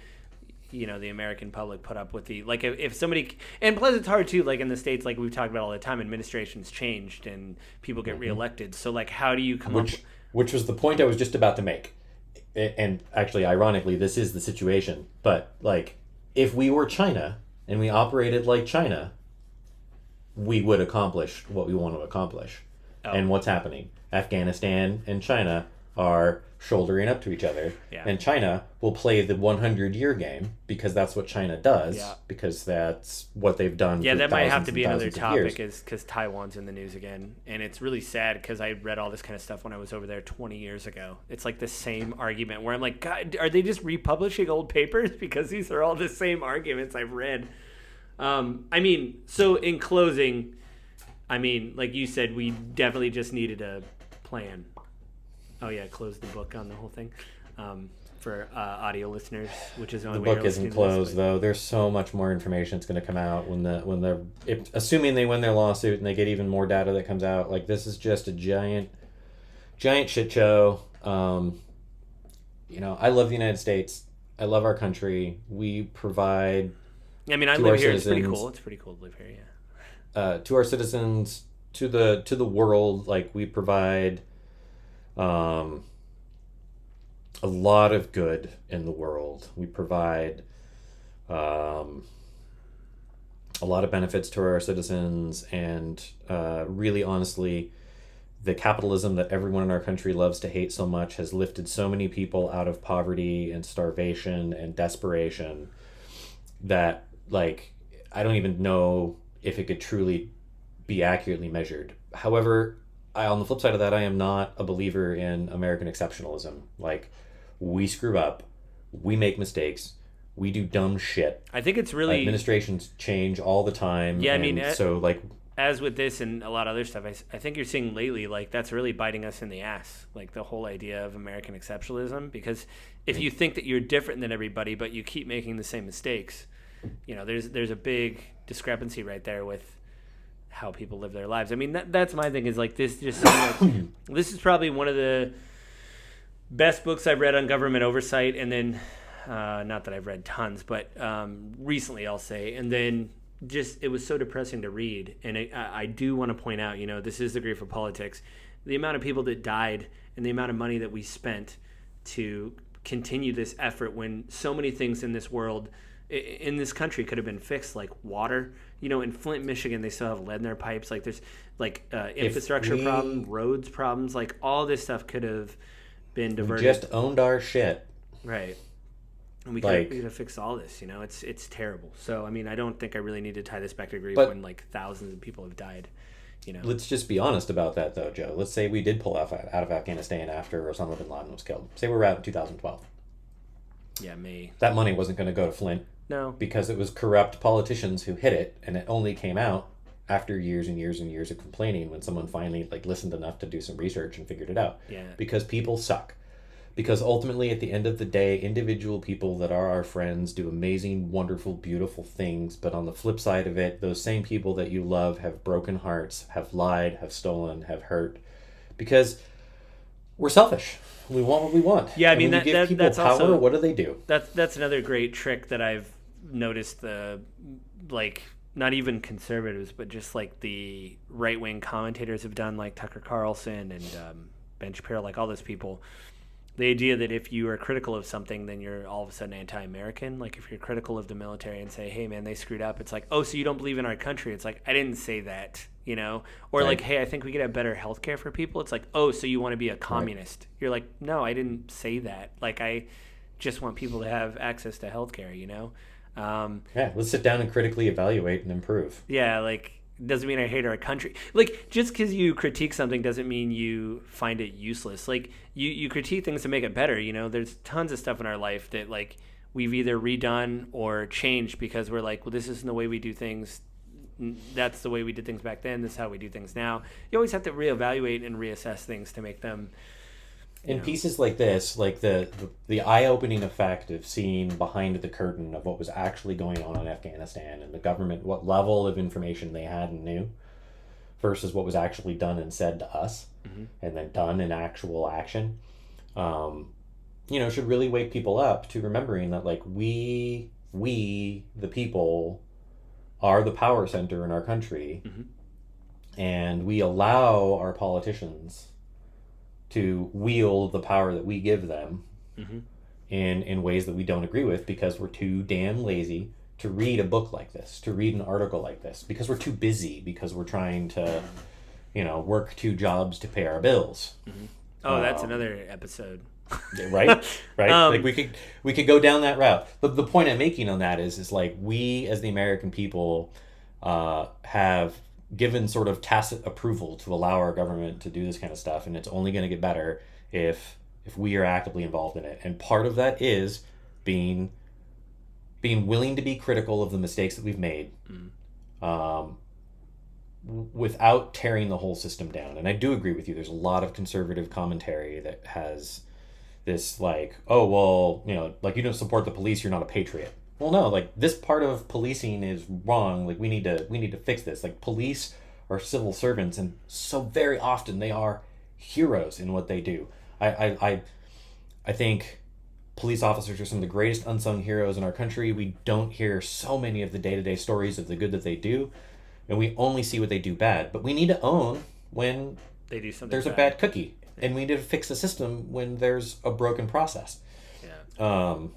the American public put up with the, like, if somebody, and plus it's hard too, like in the States, like we've talked about all the time, administrations changed and people get reelected. So like, how do you come up? Which was the point I was just about to make. And actually, ironically, this is the situation. But like, if we were China and we operated like China, we would accomplish what we want to accomplish. Oh. And what's happening? Afghanistan and China are shouldering up to each other. Yeah. And China will play the 100-year game because that's what China does. Yeah. Because that's what they've done. Yeah, for that might have thousands to be and another thousands of years. topic, is because Taiwan's in the news again, and it's really sad because I read all this kind of stuff when I was over there 20 years ago. It's like the same argument where I'm like, God, are they just republishing old papers? Because these are all the same arguments I've read. I mean, so in closing, I mean, like you said, we definitely just needed a plan. Oh yeah, close the book on the whole thing. For audio listeners, which is the only way book you're listening isn't to this, closed though. There's so much more information that's going to come out assuming they win their lawsuit and they get even more data that comes out. Like, this is just a giant shit show. You know, I love the United States. I love our country. We provide. I mean, I to live our here. It's pretty citizens- cool. It's pretty cool to live here. Yeah. To our citizens, to the world. Like, we provide a lot of good in the world. We provide a lot of benefits to our citizens, and really honestly, the capitalism that everyone in our country loves to hate so much has lifted so many people out of poverty and starvation and desperation that, like, I don't even know if it could truly be accurately measured. However, on the flip side of that, I am not a believer in American exceptionalism. Like, we screw up, we make mistakes, we do dumb shit. I think it's really Administrations change all the time. Yeah, I mean, so like, as with this and a lot of other stuff, I think you're seeing lately, like, that's really biting us in the ass, like the whole idea of American exceptionalism. Because if you think that you're different than everybody, but you keep making the same mistakes, you know, there's a big discrepancy right there with how people live their lives. I mean, that's my thing, is like, this just seems like this is probably one of the best books I've read on government oversight, and then not that I've read tons, but recently, I'll say. And then just, it was so depressing to read. And I do want to point out, you know, this is the grief of politics. The amount of people that died and the amount of money that we spent to continue this effort, when so many things in this world, in this country, could have been fixed, like water. You know, in Flint, Michigan, they still have lead in their pipes. Like, there's like infrastructure problems, roads problems. Like, all this stuff could have been diverted. We just owned our shit. Right. And we Like, could have fixed all this, you know. It's terrible. So, I mean, I don't think I really need to tie this back to grief But- when, like, thousands of people have died, you know. Let's just be honest about that, though, Joe. Let's say we did pull out of Afghanistan after Osama bin Laden was killed. Say we're out in 2012. Yeah, me. That money wasn't going to go to Flint No. because it was corrupt politicians who hid it, and it only came out after years and years and years of complaining, when someone finally, like, listened enough to do some research and figured it out. Yeah. Because people suck. Because ultimately, at the end of the day, individual people that are our friends do amazing, wonderful, beautiful things. But on the flip side of it, those same people that you love have broken hearts, have lied, have stolen, have hurt. Because we're selfish. We want what we want. Yeah, I And mean, when you give people that's power, also, what do? That's another great trick that I've noticed. Like, not even conservatives, but just like the right-wing commentators have done, like Tucker Carlson and Ben Shapiro, like all those people. The idea that if you are critical of something, then you're all of a sudden anti-American. Like, if you're critical of the military and say, hey, man, they screwed up, it's like, oh, so you don't believe in our country. It's like, I didn't say that, you know? Or Right. like, hey, I think we could have better health care for people. It's like, oh, so you want to be a communist. You're like, no, I didn't say that. Like, I just want people to have access to health care, you know? Yeah, let's sit down and critically evaluate and improve. Yeah, like, doesn't mean I hate our country. Like, just because you critique something doesn't mean you find it useless. Like, you critique things to make it better, you know? There's tons of stuff in our life that, like, we've either redone or changed because we're like, well, this isn't the way we do things. That's the way we did things back then. This is how we do things now. You always have to reevaluate and reassess things to make them... In pieces like this, like the eye-opening effect of seeing behind the curtain of what was actually going on in Afghanistan and the government, what level of information they had and knew versus what was actually done and said to us, and then done in actual action, you know, should really wake people up to remembering that, like, we the people are the power center in our country, and we allow our politicians to wield the power that we give them in ways that we don't agree with because we're too damn lazy, to read a book like this, to read an article like this, because we're too busy, because we're trying to, work 2 jobs to pay our bills. Mm-hmm. Oh, that's another episode. Right? Like we could go down that route. But the point I'm making on that is like, we as the American people have given sort of tacit approval to allow our government to do this kind of stuff, and it's only going to get better if we are actively involved in it. And part of that is being willing to be critical of the mistakes that we've made, without tearing the whole system down. And I do agree with you. There's a lot of conservative commentary that has this like, oh, well, like, you don't support the police, you're not a patriot. Well, no, like, this part of policing is wrong. Like, we need to fix this. Like, police are civil servants, and so very often they are heroes in what they do. I think police officers are some of the greatest unsung heroes in our country. We don't hear so many of the day-to-day stories of the good that they do, and we only see what they do bad. But we need to own when they do something there's bad. A bad cookie, and we need to fix the system when there's a broken process. Yeah.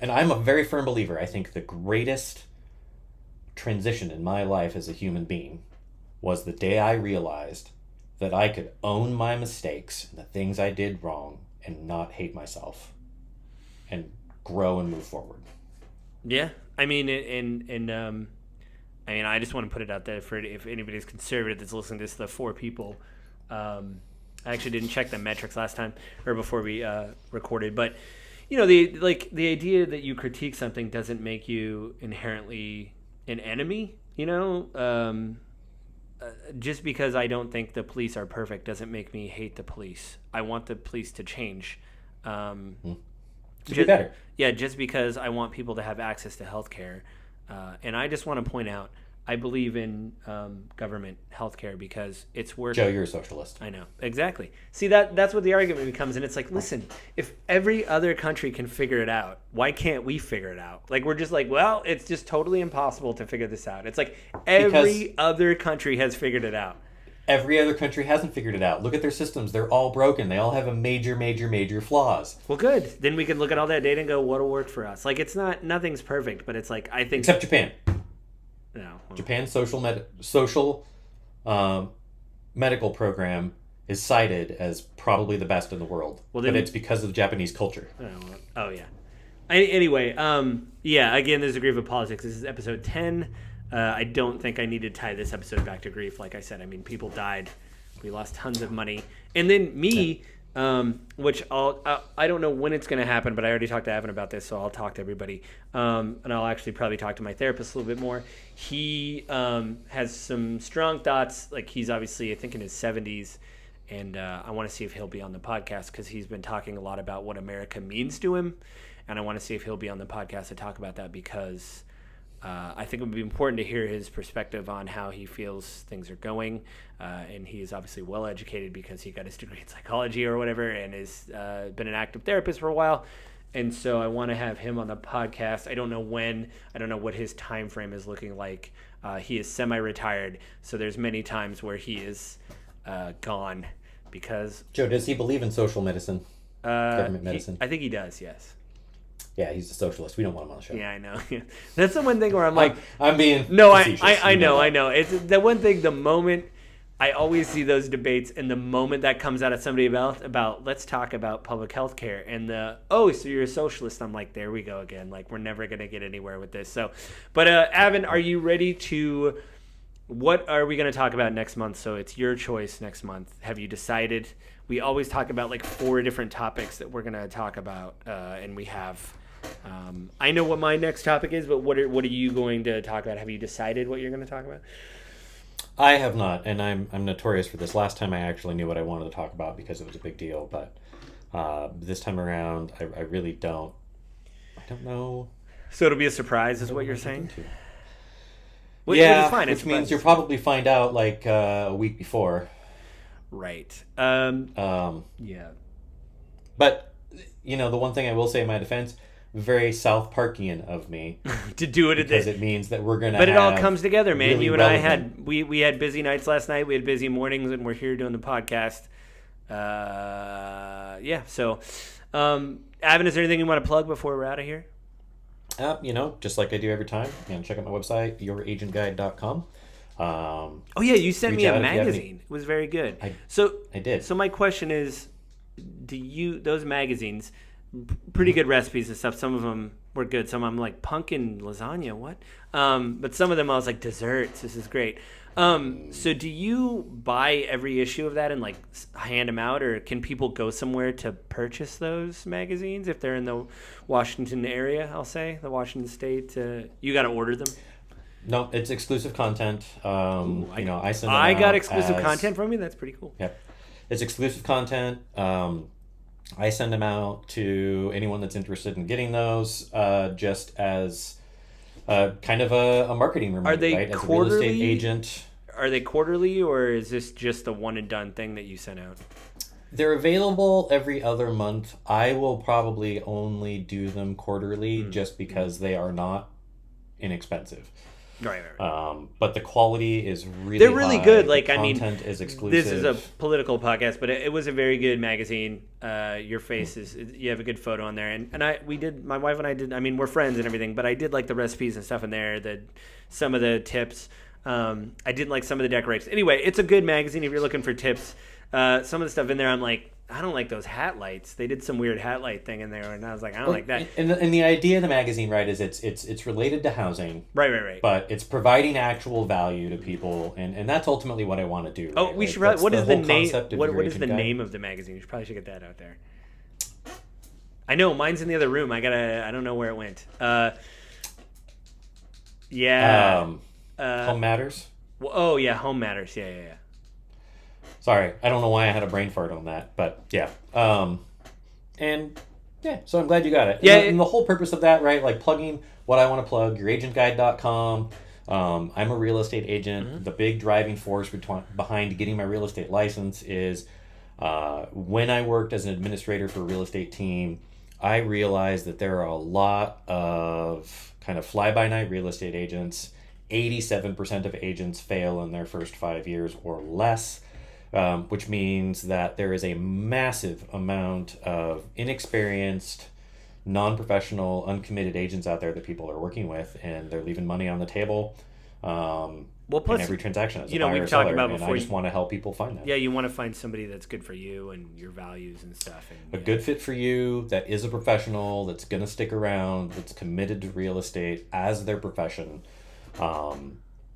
And I'm a very firm believer. I think the greatest transition in my life as a human being was the day I realized that I could own my mistakes and the things I did wrong and not hate myself and grow and move forward. Yeah. I mean, I just want to put it out there for if anybody's conservative that's listening to this, the 4 people. I actually didn't check the metrics last time or before we recorded, but the idea that you critique something doesn't make you inherently an enemy. Just because I don't think the police are perfect doesn't make me hate the police. I want the police to change. To be better. Yeah, just because I want people to have access to healthcare. And I just want to point out, I believe in government healthcare because it's working. Joe, you're a socialist. I know. Exactly. See, that's what the argument becomes. And it's like, listen, if every other country can figure it out, why can't we figure it out? Like, we're just like, well, it's just totally impossible to figure this out. It's like every other country has figured it out. Every other country hasn't figured it out. Look at their systems. They're all broken. They all have a major flaws. Well, good. Then we can look at all that data and go, what'll work for us? Like, nothing's perfect, but it's like, I think... Except Japan. No. Well, Japan's social medical program is cited as probably the best in the world. Well, but it's because of the Japanese culture. Oh yeah. Anyway, again, there's a grief of politics. This is episode 10. I don't think I need to tie this episode back to grief. Like I said, I mean, people died. We lost tons of money. And then me, which I don't know when it's going to happen, but I already talked to Avin about this, so I'll talk to everybody. And I'll actually probably talk to my therapist a little bit more. He has some strong thoughts. Like, he's obviously, I think, in his 70s. And I want to see if he'll be on the podcast because he's been talking a lot about what America means to him. And I want to see if he'll be on the podcast to talk about that because... I think it would be important to hear his perspective on how he feels things are going. And he is obviously well educated because he got his degree in psychology or whatever and has been an active therapist for a while. And so I want to have him on the podcast. I don't know when. I don't know what his time frame is looking like. He is semi-retired, so there's many times where he is gone because... Joe, does he believe in social medicine? Government medicine? I think he does, yes. Yeah, he's a socialist. We don't want him on the show. Yeah, I know. That's the one thing where I'm like... I'm being No, facetious. I know. It's the one thing, the moment... I always see those debates, and the moment that comes out of somebody about let's talk about public health care, and so you're a socialist, I'm like, there we go again. Like, we're never going to get anywhere with this. So, but Avin, are you ready to... What are we going to talk about next month? So it's your choice next month. Have you decided? We always talk about like 4 different topics that we're going to talk about, and we have... I know what my next topic is, but what are you going to talk about? Have you decided what you're going to talk about? I have not, and I'm notorious for this. Last time I actually knew what I wanted to talk about because it was a big deal, but this time around I really don't. I don't know. So it'll be a surprise, is what you're saying? Which is fine. Which means you'll probably find out like a week before. Right. Yeah. But the one thing I will say in my defense. Very South Parkian of me to do it because it means that we're gonna. But it all comes together, man. Really you and relevant. I had we had busy nights last night. We had busy mornings, and we're here doing the podcast. So, Avin, is there anything you want to plug before we're out of here? Just like I do every time, check out my website, youragentguide.com. Oh yeah, you sent Reach me a out if you have any- magazine. It was very good. I So did. So my question is, those magazines, pretty good recipes and stuff. Some of them were good. Some of them like pumpkin lasagna. What? But some of them I was like desserts. This is great. So do you buy every issue of that and like hand them out, or can people go somewhere to purchase those magazines if they're in the Washington area? I'll say the Washington State. You got to order them. No, it's exclusive content. I send them I got out exclusive as- content from you. That's pretty cool. Yep. It's exclusive content. I send them out to anyone that's interested in getting those, just as kind of a marketing reminder. Are they right? As a real quarterly? estate agent. Are they quarterly, or is this just a one and done thing that you sent out? They're available every other month. I will probably only do them quarterly just because they are not inexpensive. Right. But the quality is really They're really high. good. The Like, I mean, content is exclusive. this is a political podcast, but it was a very good magazine. Your face you have a good photo on there, and my wife and I did. I mean, we're friends and everything, but I did like the recipes and stuff in there. Some of the tips. I didn't like some of the decorations. Anyway, it's a good magazine if you're looking for tips. Some of the stuff in there, I'm like, I don't like those hat lights. They did some weird hat light thing in there, and I was like, I don't like that. And the idea of the magazine, right, is it's related to housing. Right. But it's providing actual value to people, and that's ultimately what I want to do. Oh, right? we Like, should probably, that's what is the whole name? concept of What Your is the Agent Guide. name of the magazine? You probably should get that out there. I know mine's in the other room. I don't know where it went. Yeah. Home Matters. Oh yeah, Home Matters. Yeah. Sorry, I don't know why I had a brain fart on that, but yeah. And yeah, so I'm glad you got it. Yeah, And the whole purpose of that, right, like plugging what I want to plug, youragentguide.com. I'm a real estate agent. Mm-hmm. The big driving force behind getting my real estate license is when I worked as an administrator for a real estate team, I realized that there are a lot of kind of fly-by-night real estate agents. 87% of agents fail in their first 5 years or less, which means that there is a massive amount of inexperienced, non-professional, uncommitted agents out there that people are working with, and they're leaving money on the table Plus, in every transaction as a we've buyer or talked seller, about and before. I just want to help people find that. Yeah, you want to find somebody that's good for you and your values and stuff. And, A good fit for you, that is a professional, that's going to stick around, that's committed to real estate as their profession,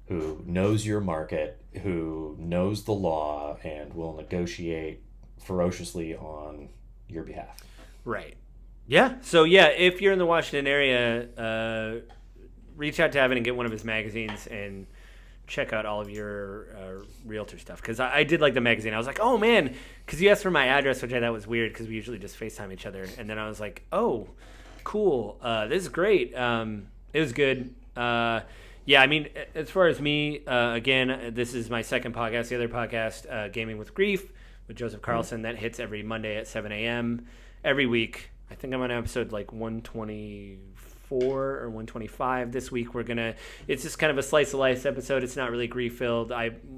who knows your market, who knows the law, and will negotiate ferociously on your behalf. Right. Yeah. So yeah, if you're in the Washington area, reach out to Avin and get one of his magazines and check out all of your realtor stuff. Because I did like the magazine. I was like, oh man, because you asked for my address, which I thought was weird because we usually just FaceTime each other. And then I was like, oh, cool. This is great. It was good. Yeah, I mean, as far as me, again, this is my second podcast. The other podcast, Gaming with Grief, with Joseph Carlson, that hits every Monday at 7 a.m. every week. I think I'm on episode like 124 or 125 this week. It's just kind of a slice of life episode. It's not really grief filled.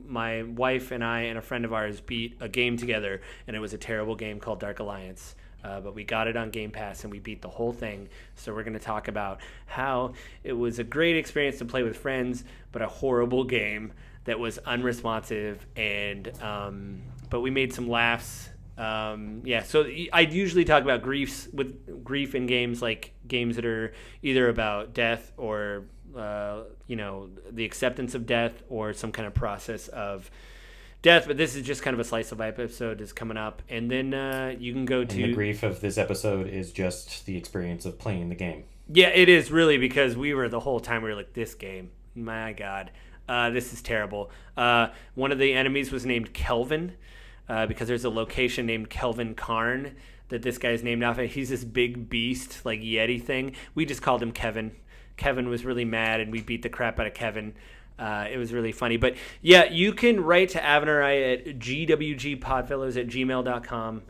My wife and I and a friend of ours beat a game together, and it was a terrible game called Dark Alliance. But we got it on Game Pass and we beat the whole thing. So we're going to talk about how it was a great experience to play with friends, but a horrible game that was unresponsive. But we made some laughs. So I usually talk about grief in games, like games that are either about death or the acceptance of death or some kind of process of death. But this is just kind of a slice of life episode is coming up, and then you can go to the grief of this episode is just the experience of playing the game. Yeah, it is really, because the whole time we were like, this game, my God, this is terrible. One of the enemies was named Kelvin, because there's a location named Kelvin Karn that this guy's named after. He's this big beast, like Yeti thing. We just called him Kevin. Kevin was really mad, and we beat the crap out of Kevin. It was really funny. But yeah, you can write to Avin or I at gwgpodfellows@gmail.com.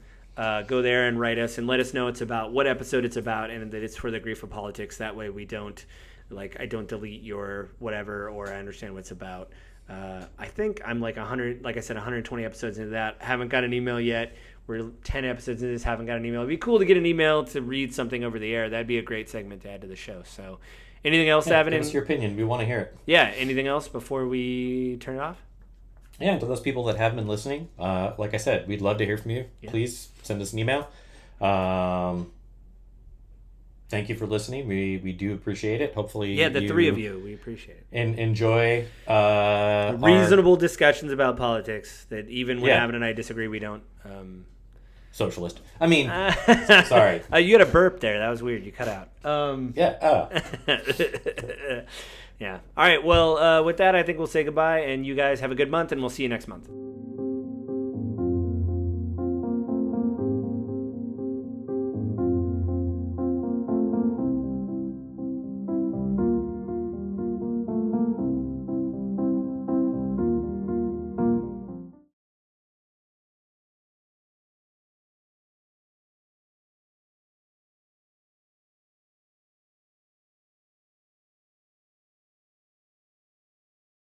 Go there and write us and let us know what episode it's about, and that it's for the grief of politics. That way we don't, I don't delete your whatever, or I understand what it's about. I think I'm like 100, like I said, 120 episodes into that. Haven't got an email yet. We're 10 episodes into this, haven't got an email. It'd be cool to get an email to read something over the air. That'd be a great segment to add to the show. So anything else, Yeah, Avin? give us your opinion. We want to hear it. Yeah, anything else before we turn it off? Yeah, to those people that have been listening, like I said, we'd love to hear from you. Yeah. Please send us an email. Thank you for listening. We do appreciate it. Hopefully, the three of you, we appreciate it. And enjoy reasonable discussions about politics. That even when Yeah. Avin and I disagree, we don't. Socialist. I mean, sorry. You had a burp there. That was weird. You cut out. Yeah. Yeah. All right. Well, with that, I think we'll say goodbye, and you guys have a good month, and we'll see you next month.